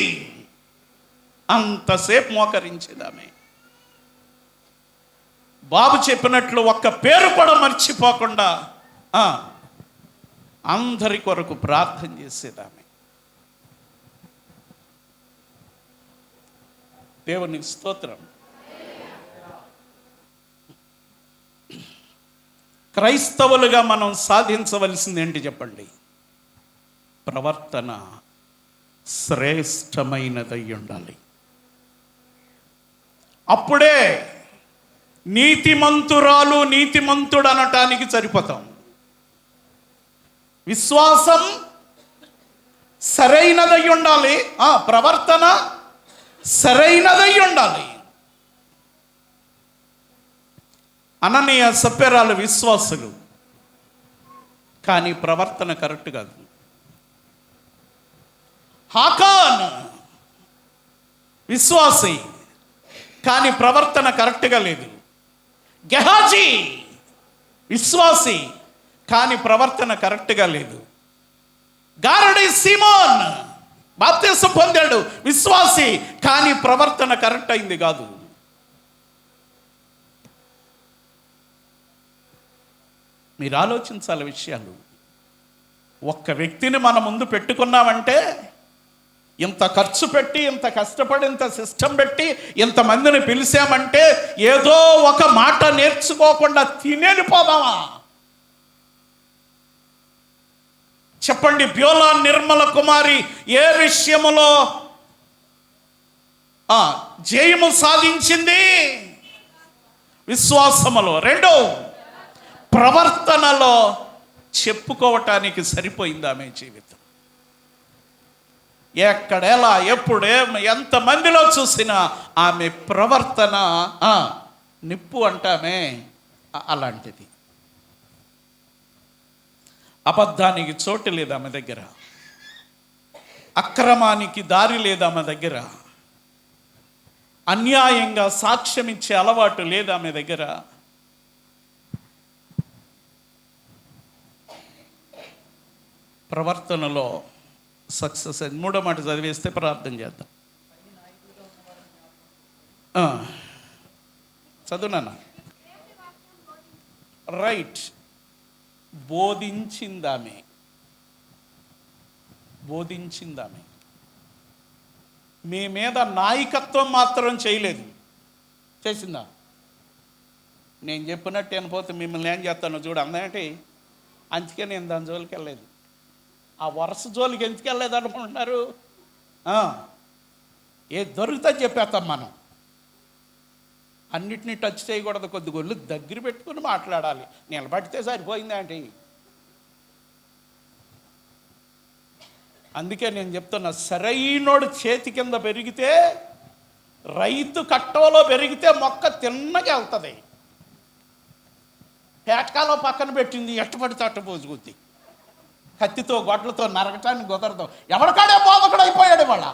అంతసేపు మోకరించేదామే. బాబు చెప్పినట్లు ఒక్క పేరు కూడా మర్చిపోకుండా అందరి కొరకు ప్రార్థన చేసేదామే. దేవునికి స్తోత్రం. క్రైస్తవులుగా మనం సాధించవలసింది ఏంటి చెప్పండి? ప్రవర్తన శ్రేష్టమైనదై ఉండాలి. అప్పుడే నీతిమంతురాలు నీతిమంతుడు అనటానికి సరిపోతాం. విశ్వాసం సరైనదై ఉండాలి, ప్రవర్తన సరైనదై ఉండాలి. అననీయ సప్యరాలు విశ్వాసులు, కానీ ప్రవర్తన కరెక్ట్ కాదు. హాకాన్ విశ్వాసి, కానీ ప్రవర్తన కరెక్ట్గా లేదు. గెహాజీ విశ్వాసి, కానీ ప్రవర్తన కరెక్ట్గా లేదు. గారడి సీమోన్ బాప్తిసం పొందాడు, విశ్వాసి, కానీ ప్రవర్తన కరెక్ట్ అయింది కాదు. మీరు ఆలోచించాలి విషయాలు. ఒక్క వ్యక్తిని మన ముందు పెట్టుకున్నామంటే, ఇంత ఖర్చు పెట్టి, ఇంత కష్టపడి, ఇంత సిస్టమ్ పెట్టి, ఇంతమందిని పిలిచామంటే ఏదో ఒక మాట నేర్చుకోకుండా తినేలిపోదామా? చెప్పండి, బ్యూలా నిర్మల కుమారి ఏ విషయములో జయము సాధించింది? విశ్వాసములో. రెండో ప్రవర్తనలో చెప్పుకోవటానికి సరిపోయింది ఆమె జీవితం. ఎక్కడెలా ఎప్పుడు ఎంతమందిలో చూసినా ఆమె ప్రవర్తన నిప్పు అంటామే అలాంటిది. అబద్ధానికి చోటు లేదు ఆమె దగ్గర, అక్రమానికి దారి లేదు ఆమె దగ్గర, అన్యాయంగా సాక్ష్యం ఇచ్చే అలవాటు లేదు ఆమె దగ్గర. ప్రవర్తనలో సక్సెస్. మూడో మాట చదివేస్తే ప్రార్థన చేద్దాం. చదువునా? రైట్. బోధించిందామె. మీ మీద నాయకత్వం మాత్రం చేయలేదు. చేసిందా? నేను చెప్పినట్టు అనిపోతే మిమ్మల్ని ఏం చేస్తానో చూడు అందంటే. అందుకే నేను దాని జోలికి వెళ్ళలేదు. ఆ వరుస జోలికి ఎందుకు వెళ్ళలేదు అనుకుంటున్నారు? ఏ దొరికితే చెప్పేస్తాం మనం. అన్నిటినీ టచ్ చేయకూడదు, కొద్ది గొల్లు దగ్గర పెట్టుకుని మాట్లాడాలి. నిలబడితే సరిపోయిందండి. అందుకే నేను చెప్తున్నా, సరైనోడు చేతి కింద పెరిగితే, రైతు కట్టవలో పెరిగితే మొక్క తిన్నగా వెళ్తుంది. పేటకాలో పక్కన పెట్టింది ఎట్టబడితే అట్ట పోసుకుద్ది. కత్తితో గొడ్లతో నరకటానికి కుదరదు. ఎవరికాడే బోధకుడు అయిపోయాడు. వాళ్ళ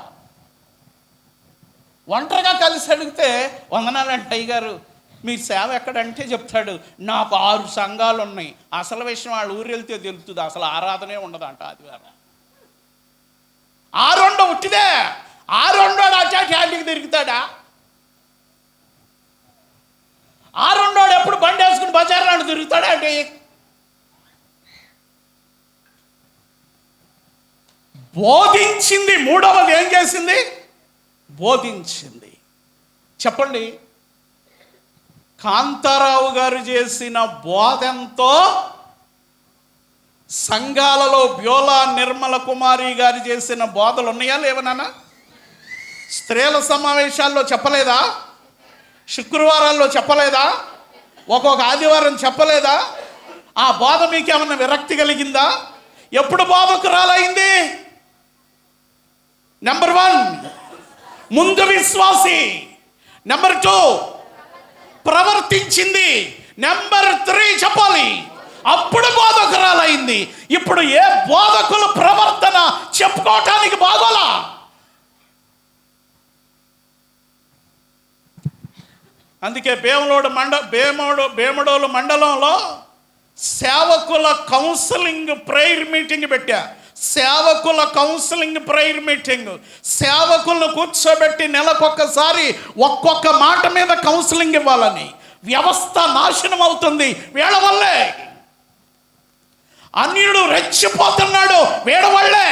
ఒంటరిగా కలిసి అడిగితే, వందనాలంటే అయ్యగారు మీ సేవ ఎక్కడంటే చెప్తాడు, నాకు 6 సంఘాలు ఉన్నాయి. అసలు విషయం వాళ్ళు ఊరు వెళ్తే తెలుస్తుంది. అసలు ఆరాధనే ఉండదంట ఆదివారం. 6 ఉట్టిదే. 6 అచాటి ఆంటికి తిరుగుతాడా? 6 ఎప్పుడు బండి వేసుకుని బజార్ నాడు తిరుగుతాడా అంటే? బోధించింది. మూడవది ఏం చేసింది? బోధించింది. చెప్పండి, కాంతారావు గారు చేసిన బోధంతో సంఘాలలో బ్యోలా నిర్మల కుమారి గారు చేసిన బోధలు ఉన్నాయా లేవనా? స్త్రీల సమావేశాల్లో చెప్పలేదా? శుక్రవారాల్లో చెప్పలేదా? ఒక్కొక్క ఆదివారం చెప్పలేదా? ఆ బోధ మీకేమన్నా విరక్తి కలిగిందా? ఎప్పుడు బోధకురాలైంది? నెంబర్ 1 ముందు విశ్వాసి. నెంబర్ 2 ప్రవర్తించింది. నెంబర్ 3 చెప్పాలి, అప్పుడు బోధకురాలైంది. ఇప్పుడు ఏ బోధకులు ప్రవర్తన చెప్పుకోవటానికి బాగోలా? అందుకే భీమడోలు మండలంలో సేవకుల కౌన్సిలింగ్ ప్రేయర్ మీటింగ్ పెట్టా. సేవకుల కౌన్సిలింగ్ ప్రేయర్ మీటింగ్. సేవకులను కూర్చోబెట్టి నెలకొకసారి ఒక్కొక్క మాట మీద కౌన్సిలింగ్ ఇవ్వాలని. వ్యవస్థ నాశనం అవుతుంది వీళ్ళ వల్లే. అన్యుడు రెచ్చిపోతున్నాడు వీళ్ళ వల్లే.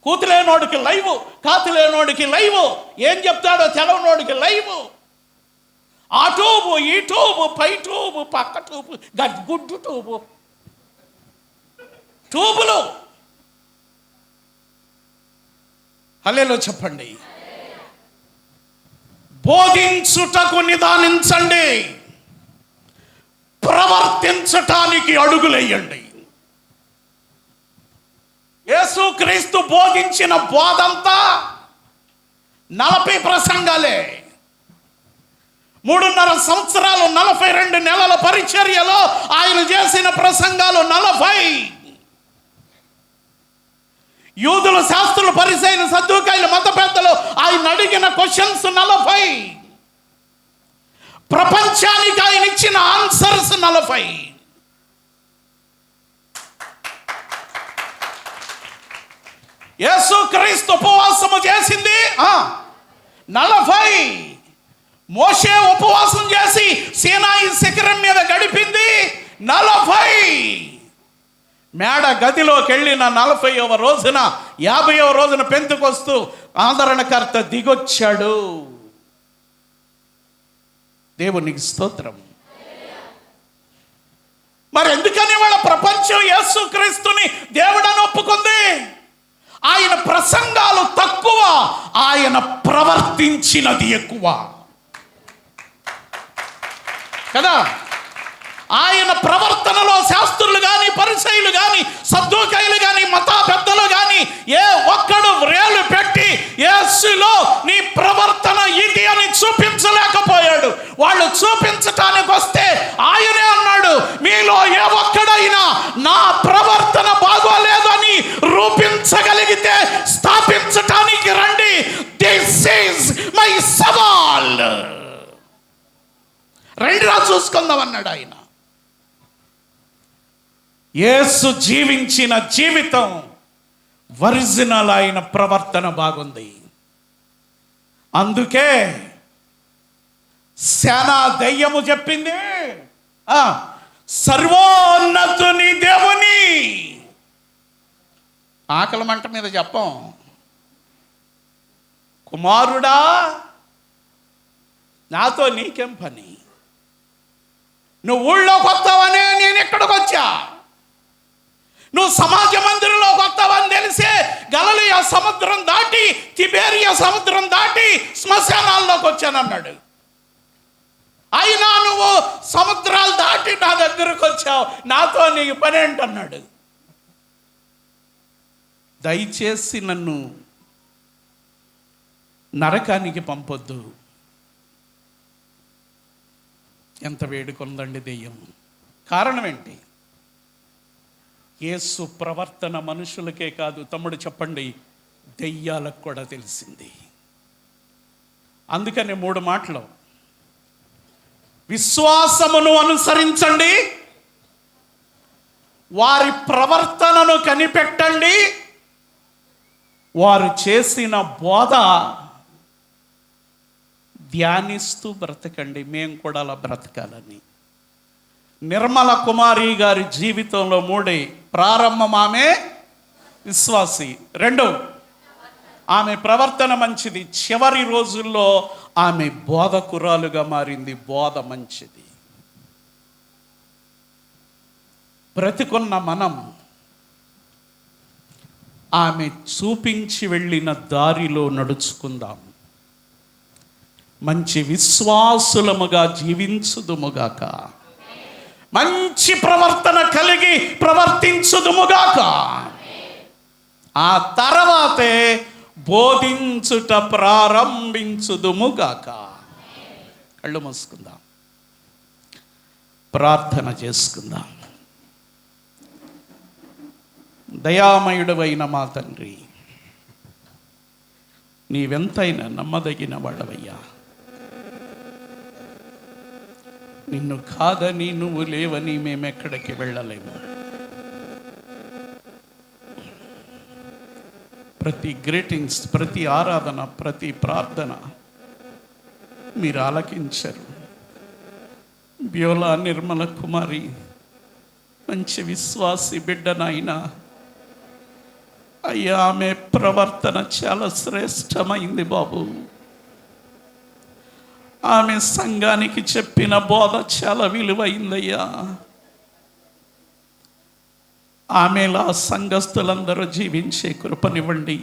కూతులేనోడికి లైవ్, కాతులేనోడికి లైవ్, ఏం చెప్తాడో తెలవనోడికి లైవ్. ఆ ట్యూబు, ఈ ట్యూబు, పై ట్యూబు, పక్క ట్యూబు, గుడ్డు ట్యూబు, ట్యూబులు. హల్లెలూయా చెప్పండి. బోధించుటకు నిదానించండి, ప్రవర్తించటానికి అడుగులేయండి. యేసుక్రీస్తు బోధించిన బోధంతా 40 ప్రసంగాలే. 3.5 సంవత్సరాలు 42 నెలల పరిచర్యలో ఆయన చేసిన ప్రసంగాలు 40. యూదులు, శాస్త్రులు, పరిసయ్యులు, సద్దూకాయులు, మత పెద్దలు ఆయన అడిగిన క్వశ్చన్స్ 40. ప్రపంచానికి ఆయన ఇచ్చిన ఆన్సర్స్ 40. యేసుక్రీస్తు ఉపవాసము చేసింది 40. మోషే ఉపవాసం చేసి సీనాయి శిఖరం మీద గడిపింది 40. మేడ గదిలోకి వెళ్ళిన 40వ రోజున 50వ రోజున పెంతెకొస్తు ఆదరణకర్త దిగొచ్చాడు. దేవునికి స్తోత్రం. మరి ఎందుకని వాళ్ళ ప్రపంచం యేసుక్రీస్తుని దేవుడని ఒప్పుకుంది? ఆయన ప్రసంగాలు తక్కువ, ఆయన ప్రవర్తించినది ఎక్కువ కదా. ఆయన ప్రవర్తనలో శాస్త్రులు కానీ, పరిసయ్యులు కానీ, సద్దూకయ్యులు కానీ, మతా పెద్దలు కానీ ఏ ఒక్కడు వ్రేలు పెట్టి యేసులో నీ ప్రవర్తన ఇది అని చూపించలేకపోయాడు. వాళ్ళు చూపించటానికి వస్తే ఆయనే అన్నాడు, మీలో ఏ ఒక్కడైనా నా ప్రవర్తన బాగోలేదని రూపించగలిగితే స్థాపించటానికి రండి. దిస్ ఈజ్ మై సవాల్. రెండురా చూసుకుందాం అన్నాడు ఆయన. యేసు జీవించిన జీవితం ఒరిజినల్, ఆయన ప్రవర్తన బాగుంది. అందుకే సేనా దయ్యము చెప్పింది, సర్వోన్నతుని దేవుని. ఆకలి మంట మీద చెప్పం, కుమారుడా నాతో నీకేం పని, నువ్వు ఊళ్ళోకి వస్తావనే నేను ఇక్కడికి వచ్చా, నువ్వు సమాజ మందిరంలోకి వస్తావని తెలిసే గలిలయ సముద్రం దాటి, తిబేరియా సముద్రం దాటి శ్మశానాల్లోకి వచ్చానన్నాడు. అయినా నువ్వు సముద్రాలు దాటి నా దగ్గరకు వచ్చావు, నాతో నీకు పని ఏంటన్నాడు. దయచేసి నన్ను నరకానికి పంపొద్దు. ఎంత వేడుకొందండి దెయ్యం. కారణం ఏంటి? యేసు ప్రవర్తన మనుషులకే కాదు, తమ్ముడు చెప్పండి, దెయ్యాలకు కూడా తెలిసింది. అందుకని 3 మాటలు, విశ్వాసమును అనుసరించండి, వారి ప్రవర్తనను కనిపెట్టండి, వారు చేసిన బోధ ధ్యానిస్తూ బ్రతకండి. మేము కూడా అలా బ్రతకాలని. నిర్మల కుమారి గారి జీవితంలో 3. ప్రారంభం ఆమె విశ్వాసి, 2 ఆమె ప్రవర్తన మంచిది, చివరి రోజుల్లో ఆమె బోధకురాలుగా మారింది. బోధ మంచిది. బ్రతికున్న మనం ఆమె చూపించి వెళ్ళిన దారిలో నడుచుకుందాం. మంచి విశ్వాసులముగా జీవించుదుముగాక, మంచి ప్రవర్తన కలిగి ప్రవర్తించుదుముగాక. ఆ తర్వాతే బోధించుట ప్రారంభించుదుముగాక. కళ్ళు మూసుకుందాం, ప్రార్థన చేసుకుందాం. దయామయుడవైన మా తండ్రి, నీవెంతైనా నమ్మదగిన వాడవయ్యా. నిన్ను కాదని, నువ్వు లేవని మేమెక్కడికి వెళ్ళలేము. ప్రతి గ్రీటింగ్స్, ప్రతి ఆరాధన, ప్రతి ప్రార్థన మీరు ఆలకించరు. బ్యోలా నిర్మల కుమారి మంచి విశ్వాసి బిడ్డనైనా అయ్యా, ఆమె ప్రవర్తన చాలా శ్రేష్టమైంది బాబు. ఆమె సంఘానికి చెప్పిన బోధ చాలా విలువైందయ్యా. ఆమెలా సంఘస్థులందరూ జీవించే కృపనివ్వండి.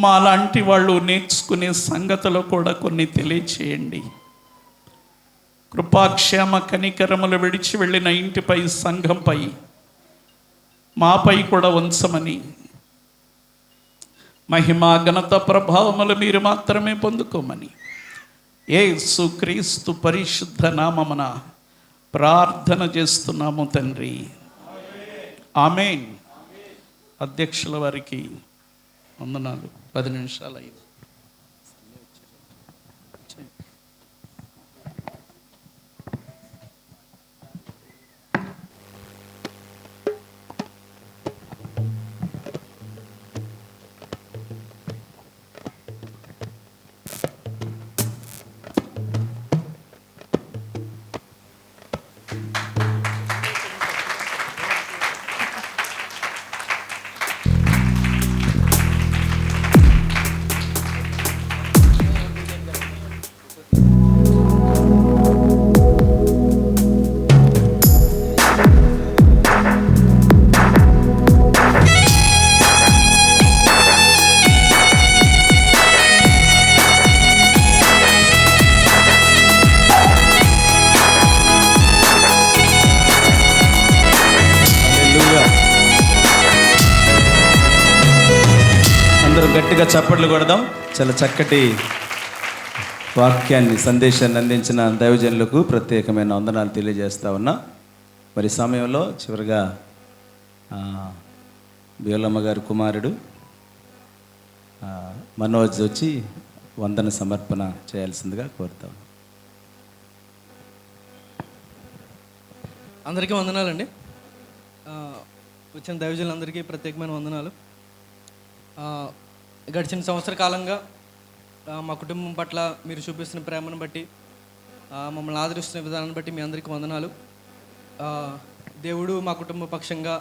మాలాంటి వాళ్ళు నేర్చుకునే సంగతులు కూడా కొన్ని తెలియచేయండి. కృపాక్షేమ కనికరములు విడిచి వెళ్ళిన ఇంటిపై, సంఘంపై, మాపై కూడా ఉంచమని, మహిమ ఘనత ప్రభావములు మీరు మాత్రమే పొందుకోమని యేసు క్రీస్తు పరిశుద్ధ నామమున ప్రార్థన చేస్తున్నాము తండ్రి. ఆమేన్. అధ్యక్షుల వారికి వందనాలు. 10 నిమిషాలు అయింది. గట్టిగా చప్పట్లు కొడదాం. చాలా చక్కటి వాక్యాన్ని, సందేశాన్ని అందించిన దైవజనులకు ప్రత్యేకమైన వందనాలు తెలియజేస్తా ఉన్నా. మరి సమయంలో చివరిగా బీలమ్మ గారి కుమారుడు మనోజ్ వచ్చి వందన సమర్పణ చేయాల్సిందిగా కోరుతాం. అందరికీ వందనాలండి. వచ్చిన దైవజనులందరికీ ప్రత్యేకమైన వందనాలు. గడిచిన సంవత్సర కాలంగా మా కుటుంబం పట్ల మీరు చూపిస్తున్న ప్రేమను బట్టి, మమ్మల్ని ఆదరిస్తున్న విధానాన్ని బట్టి మీ అందరికీ వందనాలు. దేవుడు మా కుటుంబ పక్షంగా,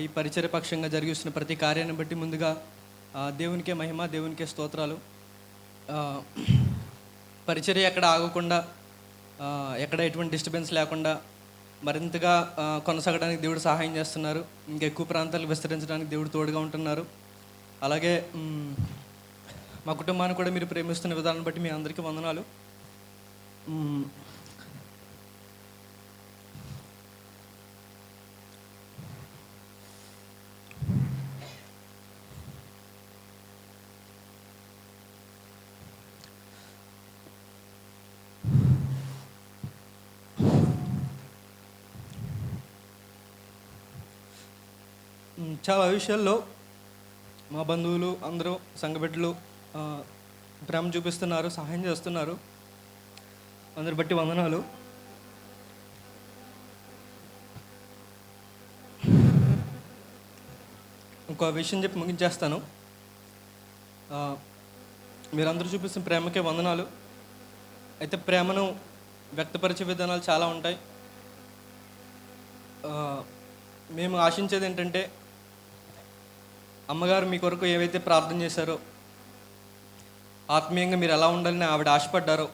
ఈ పరిచర్య పక్షంగా జరిగిస్తున్న ప్రతి కార్యాన్ని బట్టి ముందుగా దేవునికే మహిమ, దేవునికే స్తోత్రాలు. పరిచర్య ఎక్కడ ఆగకుండా, ఎక్కడ ఎటువంటి డిస్టర్బెన్స్ లేకుండా మరింతగా కొనసాగడానికి దేవుడు సహాయం చేస్తున్నారు. ఇంకా ఎక్కువ ప్రాంతాలకు విస్తరించడానికి దేవుడు తోడుగా ఉంటున్నారు. అలాగే మా కుటుంబాన్ని కూడా మీరు ప్రేమిస్తున్న విధానాన్ని బట్టి మీ అందరికీ వందనాలు. చాలా విషయాల్లో మా బంధువులు అందరూ, సంఘబిడ్డలు ప్రేమ చూపిస్తున్నారు, సహాయం చేస్తున్నారు. అందరి బట్టి వందనాలు. ఇంకో విషయం చెప్పి ముగించేస్తాను. మీరందరూ చూపిస్తున్న ప్రేమకే వందనాలు. అయితే ప్రేమను వ్యక్తపరిచే విధానాలు చాలా ఉంటాయి. మేము ఆశించేది ఏంటంటే, అమ్మగారు మీ కొరకు ఏవైతే ప్రార్థన చేశారో, ఆత్మీయంగా మీరు ఎలా ఉండాలని ఆవిడ ఆశపడ్డారో,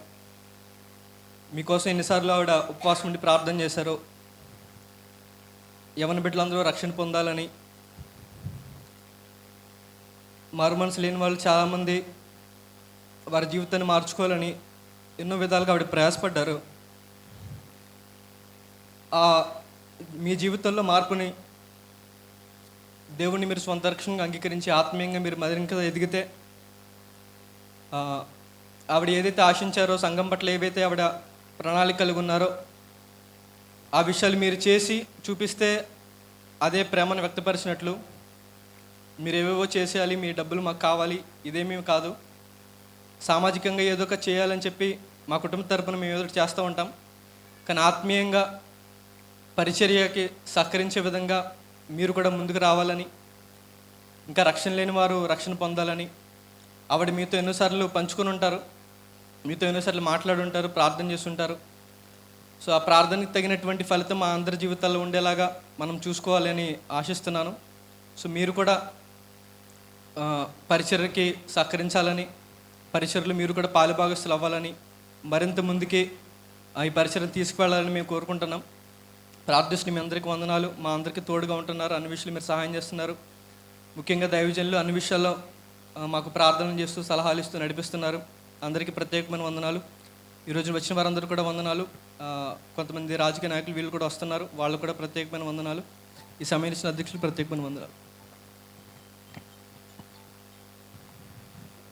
మీకోసం ఎన్నిసార్లు ఆవిడ ఉపవాసం ఉండి ప్రార్థన చేశారో, యవన బిడ్డలందరూ రక్షణ పొందాలని, మారు మనసు లేని వాళ్ళు చాలామంది వారి జీవితాన్ని మార్చుకోవాలని ఎన్నో విధాలుగా ఆవిడ ప్రయాసపడ్డారు. మీ జీవితంలో మార్పుని దేవుణ్ణి మీరు స్వంత రక్షణగా అంగీకరించి ఆత్మీయంగా మీరు మరింత ఎదిగితే, ఆవిడ ఏదైతే ఆశించారో, సంఘం పట్ల ఏవైతే ఆవిడ ప్రణాళిక కలిగి ఉన్నారో, ఆ విషయాలు మీరు చేసి చూపిస్తే అదే ప్రేమను వ్యక్తపరిచినట్లు. మీరు ఏవేవో చేసేయాలి, మీ డబ్బులు మాకు కావాలి, ఇదేమీ కాదు. సామాజికంగా ఏదో ఒక చేయాలని చెప్పి మా కుటుంబ తరపున మేము ఏదో చేస్తూ ఉంటాం. కానీ ఆత్మీయంగా పరిచర్యకి సహకరించే విధంగా మీరు కూడా ముందుకు రావాలని, ఇంకా రక్షణ లేని వారు రక్షణ పొందాలని ఆవిడ మీతో ఎన్నోసార్లు పంచుకొని ఉంటారు, మీతో ఎన్నోసార్లు మాట్లాడి ఉంటారు, ప్రార్థన చేస్తుంటారు. సో ఆ ప్రార్థనకి తగినటువంటి ఫలితం మా అందరి జీవితాల్లో ఉండేలాగా మనం చూసుకోవాలి అని ఆశిస్తున్నాను. సో మీరు కూడా పరిచర్యకి సహకరించాలని, పరిచర్యలు మీరు కూడా పాలుభాగస్తులు అవ్వాలని, మరింత ముందుకి ఈ పరిచర్యను తీసుకువెళ్ళాలని మేము కోరుకుంటున్నాం. ప్రార్థిస్తున్న మీ అందరికీ వందనాలు. మా అందరికీ తోడుగా ఉంటున్నారు, అన్ని విషయాలు మీరు సహాయం చేస్తున్నారు. ముఖ్యంగా దైవజనులు అన్ని విషయాల్లో మాకు ప్రార్థన చేస్తూ, సలహాలు ఇస్తూ నడిపిస్తున్నారు. అందరికీ ప్రత్యేకమైన వందనాలు. ఈరోజు వచ్చిన వారందరూ కూడా వందనాలు. కొంతమంది రాజకీయ నాయకులు వీళ్ళు కూడా వస్తున్నారు, వాళ్ళు కూడా ప్రత్యేకమైన వందనాలు. ఈ సమయం ఇచ్చిన అధ్యక్షులు ప్రత్యేకమైన వందనాలు.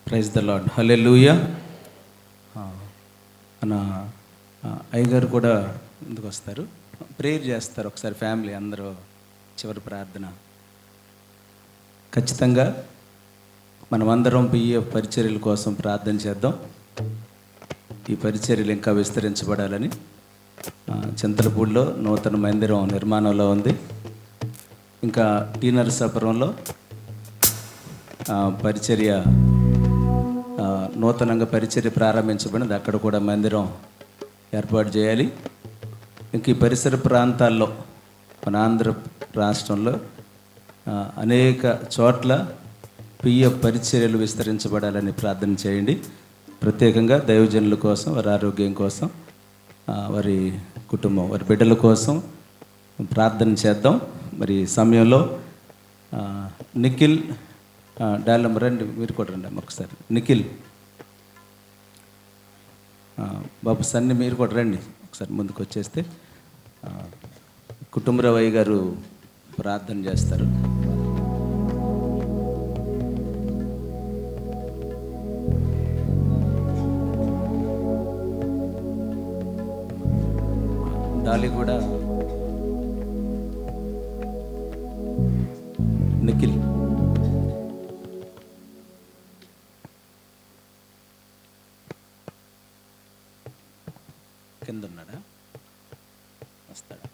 Praise the Lord. హల్లెలూయా. మన అయ్యగారు కూడా ముందుకు వస్తారు, ప్రేయర్ చేస్తారు. ఒకసారి ఫ్యామిలీ అందరూ చివరి ప్రార్థన. ఖచ్చితంగా మనమందరం పిఎఫ్ పరిచర్యల కోసం ప్రార్థన చేద్దాం. ఈ పరిచర్యలు ఇంకా విస్తరించబడాలని. చింతలపూడిలో నూతన మందిరం నిర్మాణంలో ఉంది. ఇంకా టీ నరసాపురంలో పరిచర్య, నూతనంగా పరిచర్య ప్రారంభించబడింది. అక్కడ కూడా మందిరం ఏర్పాటు చేయాలి. ఇంక ఈ పరిసర ప్రాంతాల్లో మన ఆంధ్ర రాష్ట్రంలో అనేక చోట్ల పిఎఫ్ పరిచర్యలు విస్తరించబడాలని ప్రార్థన చేయండి. ప్రత్యేకంగా దైవజనుల కోసం, వారి ఆరోగ్యం కోసం, వారి కుటుంబం, వారి బిడ్డల కోసం ప్రార్థన చేద్దాం. మరి సమయంలో నిఖిల్ డాలమ్మ రండి, మీరు కూడా రండి అమ్మ ఒకసారి. నిఖిల్ బాబు సన్ని మీరు కూడా రండి ఒకసారి ముందుకు వచ్చేస్తే. కుటుంబరావయ్య గారు ప్రార్థన చేస్తారు. డాలి కూడా నిఖిల్ కింద ఉన్నాడా, వస్తాడా?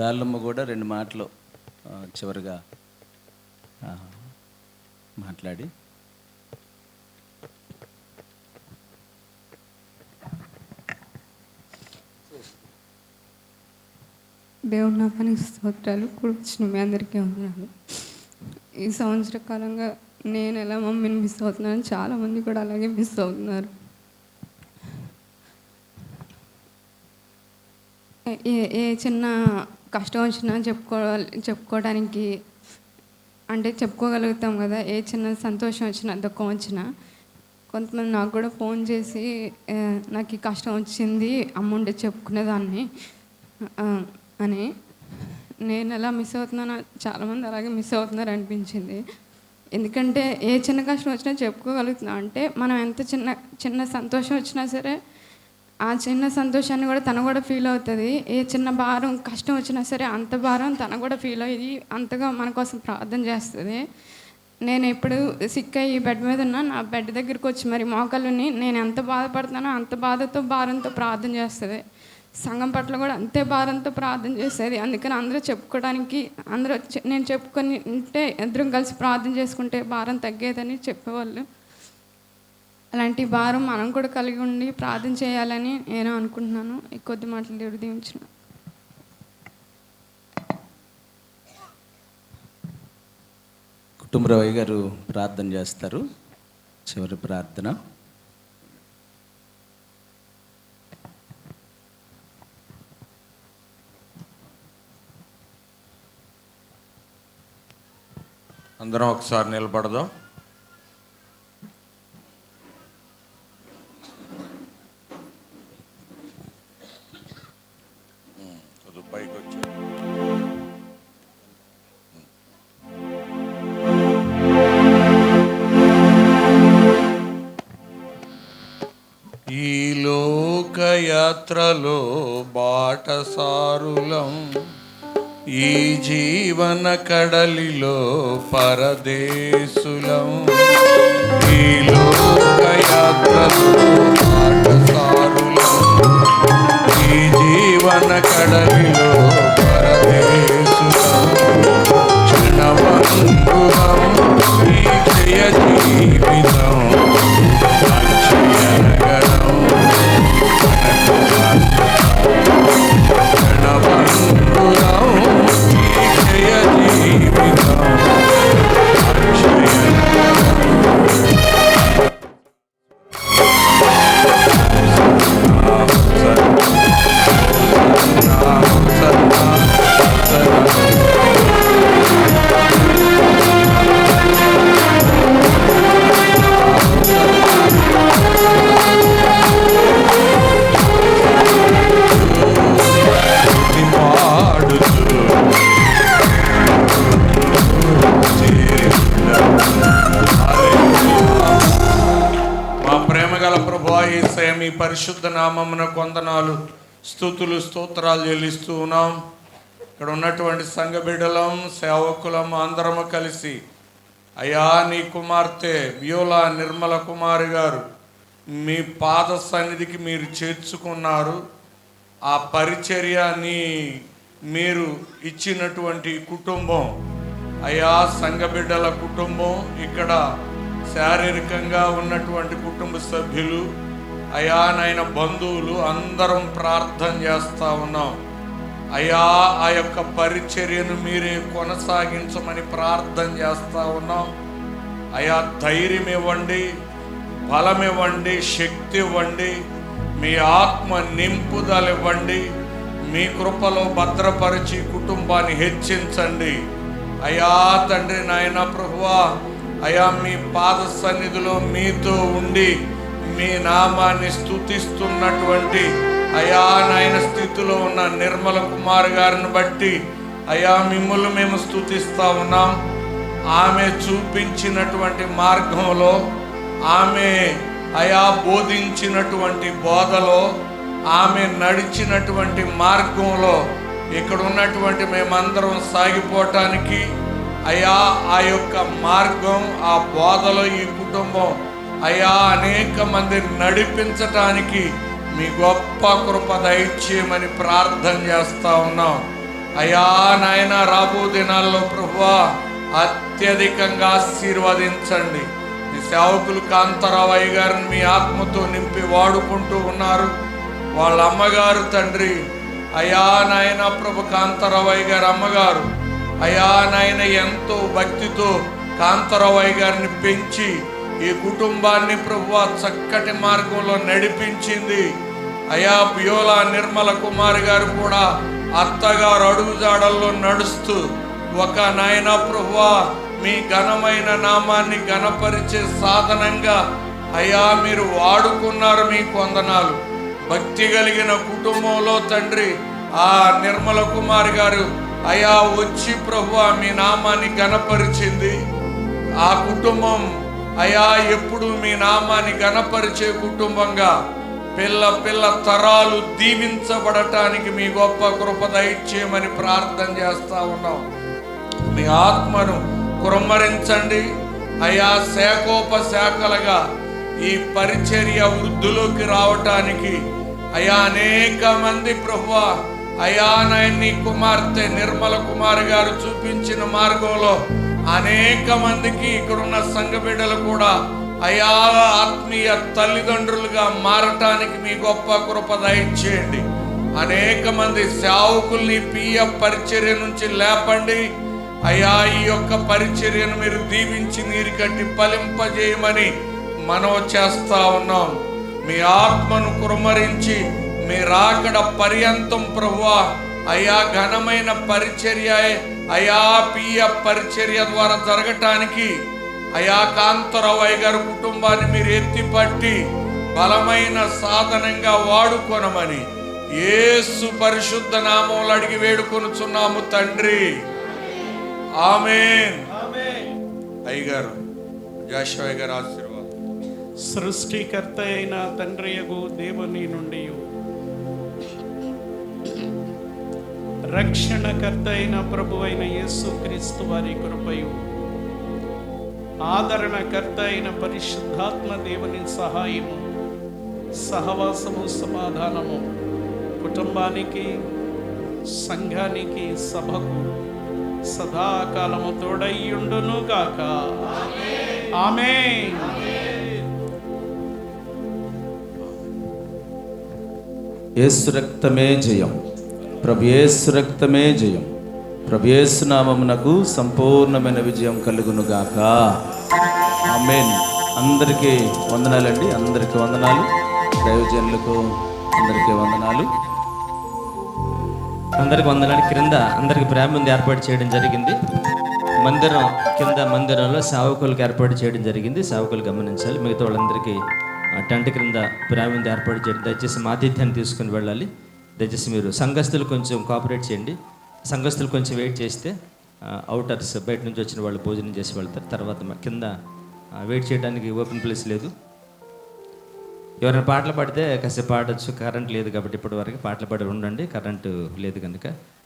డాలమ్మ కూడా 2 మాటలు చివరిగా మాట్లాడి దేవుడి నామానికి స్తోత్రాలు. కూర్చుని మీ అందరికీ ఉన్నాను. ఈ సంవత్సర కాలంగా నేను ఎలా మమ్మీని మిస్ అవుతున్నాను, చాలామంది కూడా అలాగే మిస్ అవుతున్నారు. ఏ చిన్న కష్టం వచ్చినా చెప్పుకోవడానికి అంటే చెప్పుకోగలుగుతాం కదా. ఏ చిన్న సంతోషం వచ్చినా దుఃఖం వచ్చినా కొంతమంది నాకు కూడా ఫోన్ చేసి నాకు ఈ కష్టం వచ్చింది అమ్ముంటే చెప్పుకునేదాన్ని అని. నేను ఎలా మిస్ అవుతున్నానో చాలామంది అలాగే మిస్ అవుతున్నారు అనిపించింది. ఎందుకంటే ఏ చిన్న కష్టం వచ్చినా చెప్పుకోగలుగుతున్నాం అంటే మనం ఎంత చిన్న సంతోషం వచ్చినా సరే ఆ చిన్న సంతోషాన్ని కూడా తను కూడా ఫీల్ అవుతుంది. ఏ చిన్న భారం కష్టం వచ్చినా సరే అంత భారం తను కూడా ఫీల్ అయ్యి అంతగా మన కోసం ప్రార్థన చేస్తుంది. నేను ఎప్పుడు సిక్ అయ్యి బెడ్ మీద ఉన్నా నా బెడ్ దగ్గరికి వచ్చి మరి మోకాళ్ళని నేను ఎంత బాధపడుతున్నానో అంత బాధతో భారంతో ప్రార్థన చేస్తుంది. సంఘం పట్ల కూడా అంతే భారంతో ప్రార్థన చేసేది. అందుకని అందరూ చెప్పుకోవడానికి అందరూ నేను చెప్పుకొని ఉంటే ఇద్దరం కలిసి ప్రార్థన చేసుకుంటే భారం తగ్గేదని చెప్పేవాళ్ళు. అలాంటి భారం మనం కూడా కలిగి ఉండి ప్రార్థన చేయాలని నేను అనుకుంటున్నాను. ఈ కొద్ది మాటలు దేవుడు దీవించిన. కుటుంబరావు గారు ప్రార్థన చేస్తారు. చివరి ప్రార్థన. అందరం ఒకసారి నిలబడదాం. పైకి వచ్చి ఈ లోకయాత్రలో బాటసారులం, ఈ జీవన కడలిలో పరదేశులం. ఈ లోకయాత్రలో బాటసారులం, ఈ జీవన కడలిలో పరదేశులం. క్షణమంకురం ఈ జయ జీవితం, అక్షయనగరం క్షణమంకురం ఈ జయ జీవితం, మీ పరిశుద్ధ నామమున కొందనాలు, స్తుతులు, స్తోత్రాలు చెల్లిస్తూ ఉన్నాం. ఇక్కడ ఉన్నటువంటి సంఘ బిడ్డలం, సేవకులం అందరము కలిసి అయ్యా నీ కుమార్తె వ్యూలా నిర్మల కుమారి గారు మీ పాద సన్నిధికి మీరు చేర్చుకున్నారు. ఆ పరిచర్యని మీరు ఇచ్చినటువంటి కుటుంబం అయ్యా సంఘ బిడ్డల కుటుంబం, ఇక్కడ శారీరకంగా ఉన్నటువంటి కుటుంబ సభ్యులు అయ్యా నాయన బంధువులు అందరం ప్రార్థన చేస్తూ ఉన్నాం. అయ్యా ఆ యొక్క పరిచర్యను మీరే కొనసాగించమని ప్రార్థన చేస్తూ ఉన్నాం. అయ్యా ధైర్యం ఇవ్వండి, బలం ఇవ్వండి, శక్తి ఇవ్వండి, మీ ఆత్మ నింపుదల ఇవ్వండి, మీ కృపలో భద్రపరిచి కుటుంబాన్ని హెచ్చించండి. అయ్యా తండ్రి నాయన ప్రభువా, అయ్యా మీ పాద సన్నిధిలో మీతో ఉండి మీ నామాన్ని స్తుతిస్తున్నటువంటి అయా నాయన స్థితిలో ఉన్న నిర్మల కుమార్ గారిని బట్టి అయ్యా మిమ్మల్ని మేము స్తుతిస్తా ఉన్నాం. ఆమె చూపించినటువంటి మార్గంలో, ఆమె అయా బోధించినటువంటి బోధలో, ఆమె నడిచినటువంటి మార్గంలో ఇక్కడ ఉన్నటువంటి మేమందరం సాగిపోవటానికి అయా ఆ యొక్క మార్గం, ఆ బోధలో ఈ కుటుంబం అయా అనేక మంది నడిపించటానికి మీ గొప్ప కృప దయచేయమని ప్రార్థన చేస్తా ఉన్నాం. అయా నాయన రాబో దినాల్లో ప్రభువా అత్యధికంగా ఆశీర్వదించండి. మీ సేవకులు కాంతారావయ్య గారిని మీ ఆత్మతో నింపి వాడుకుంటూ ఉన్నారు. వాళ్ళ అమ్మగారు తండ్రి అయా నాయన ప్రభు కాంతారావయ్య గారి అమ్మగారు అయా నాయన ఎంతో భక్తితో కాంతారావయ్య గారిని పెంచి ఈ కుటుంబాన్ని ప్రభువా చక్కటి మార్గంలో నడిపించింది. అయా బియోలా నిర్మల కుమార్ గారు కూడా అత్తగారు అడుగుజాడల్లో నడుస్తూ ఒక నాయన ప్రభువా మీ ఘనమైన నామాన్ని ఘనపరిచే సాధనంగా అయా మీరు వాడుకున్నారు. మీకు వందనాలు. భక్తి కలిగిన కుటుంబంలో తండ్రి ఆ నిర్మల కుమార్ గారు అయా వచ్చి ప్రభువా మీ నామాన్ని ఘనపరిచింది. ఆ కుటుంబం అయా ఎప్పుడు మీ నామాన్ని ఘనపరిచే కుటుంబంగా పిల్ల తరాలు దీవించబడటానికి మీ గొప్ప కృప దయచేయమని ప్రార్థన చేస్తా ఉన్నాం. మీ ఆత్మను కుమ్మరించండి అయా. శాఖోపశాఖలుగా ఈ పరిచర్య వృద్ధులోకి రావటానికి అయా అనేక మంది ప్రభువా అయా నాయన్ని కుమార్తె నిర్మల కుమార్ గారు చూపించిన మార్గంలో అనేక మందికి ఇక్కడున్న సంఘ బిడ్డలు కూడా అయా ఆత్మీయ తల్లిదండ్రులుగా మారటానికి మీ గొప్ప కృప దయచేయండి. అనేక మంది సేవకుల్ని పియ పరిచర్య నుంచి లేపండి అయా. ఈ యొక్క పరిచర్యను మీరు దీవించి నీరు కట్టి ఫలింపజేయమని మనవి చేస్తా ఉన్నాం. మీ ఆత్మను కుమ్మరించి మీ రాకడ పర్యంతం ప్రభువా అయా ఘనమైన పరిచర్య అయా పియ పరిచర్య ద్వారా జరగటానికి అయా కాంతారావయ్య గారి కుటుంబాన్ని మీరు ఎత్తిపట్టి బలమైన సాధనంగా వాడుకొనమని యేసు పరిశుద్ధ నామములో అడిగి వేడుకొనుచున్నాము తండ్రి. ఆమేన్. అయ్యగారు జాషువా గారు ఆశీర్వాదం. సృష్టికర్త అయిన తండ్రియగు దేవుని నుండి రక్షణకర్త అయిన ప్రభు అయిన యేసు క్రీస్తు వారి కృపయు ఆదరణకర్త అయిన పరిశుద్ధాత్మ దేవుని సహాయము సహవాసము సమాధానము కుటుంబానికి సంఘానికి సభకు సదాకాలము తోడయ్యుండును గాక. ఆమేన్. యేసు రక్తమే జయం. ప్రభు యేసు రక్తమే జయం. ప్రభు యేసు నామమునకు సంపూర్ణమైన విజయం కలుగును గాక. ఆమేన్. అందరికీ వందనాలండి. అందరికీ వందనాలు. దైవజనులకు అందరికీ వందనాలు. అందరికి వందనాలు. క్రింద అందరికి ప్రేమ ముందు ఏర్పాటు చేయడం జరిగింది. మందిరం కింద మందిరంలో సేవకులకు ఏర్పాటు చేయడం జరిగింది. సేవకులు గమనించాలి. మిగతా వాళ్ళందరికీ టెంట్ క్రింద ప్రేమ ముందు ఏర్పాటు చేయడం. దయచేసి మా ఆతిథ్యాన్ని తీసుకుని వెళ్ళాలి. దయచేసి మీరు సంఘస్థులు కొంచెం కోఆపరేట్ చేయండి. సంఘస్థులు కొంచెం వెయిట్ చేస్తే అవుటర్స్ బయట నుంచి వచ్చిన వాళ్ళు భోజనం చేసి వెళ్తారు. తర్వాత కింద వెయిట్ చేయడానికి ఓపెన్ ప్లేస్ లేదు. ఎవరైనా పాటలు పాడితే కాసేపు పాడచ్చు. కరెంట్ లేదు కాబట్టి ఇప్పటి వరకు పాటలు పాడి ఉండండి. కరెంటు లేదు కనుక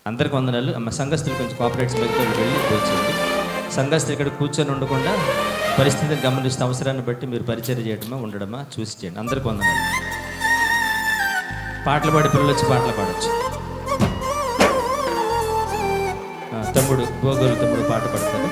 అందరికి వందనాలు. సంఘస్థులు కొంచెం కోఆపరేట్స్ మిగతా వెళ్ళి కూర్చోండి. సంఘస్థులు ఇక్కడ కూర్చొని ఉండకుండా పరిస్థితిని గమనిస్తే అవసరాన్ని బట్టి మీరు పరిచయం చేయడమా ఉండడమా చూసి చేయండి. అందరికి వందనాలు. పాటలు పాడే పిల్లలు వచ్చి పాటలు పాడచ్చు. తమ్ముడు గోగోలు తమ్ముడు పాట పాడతారు.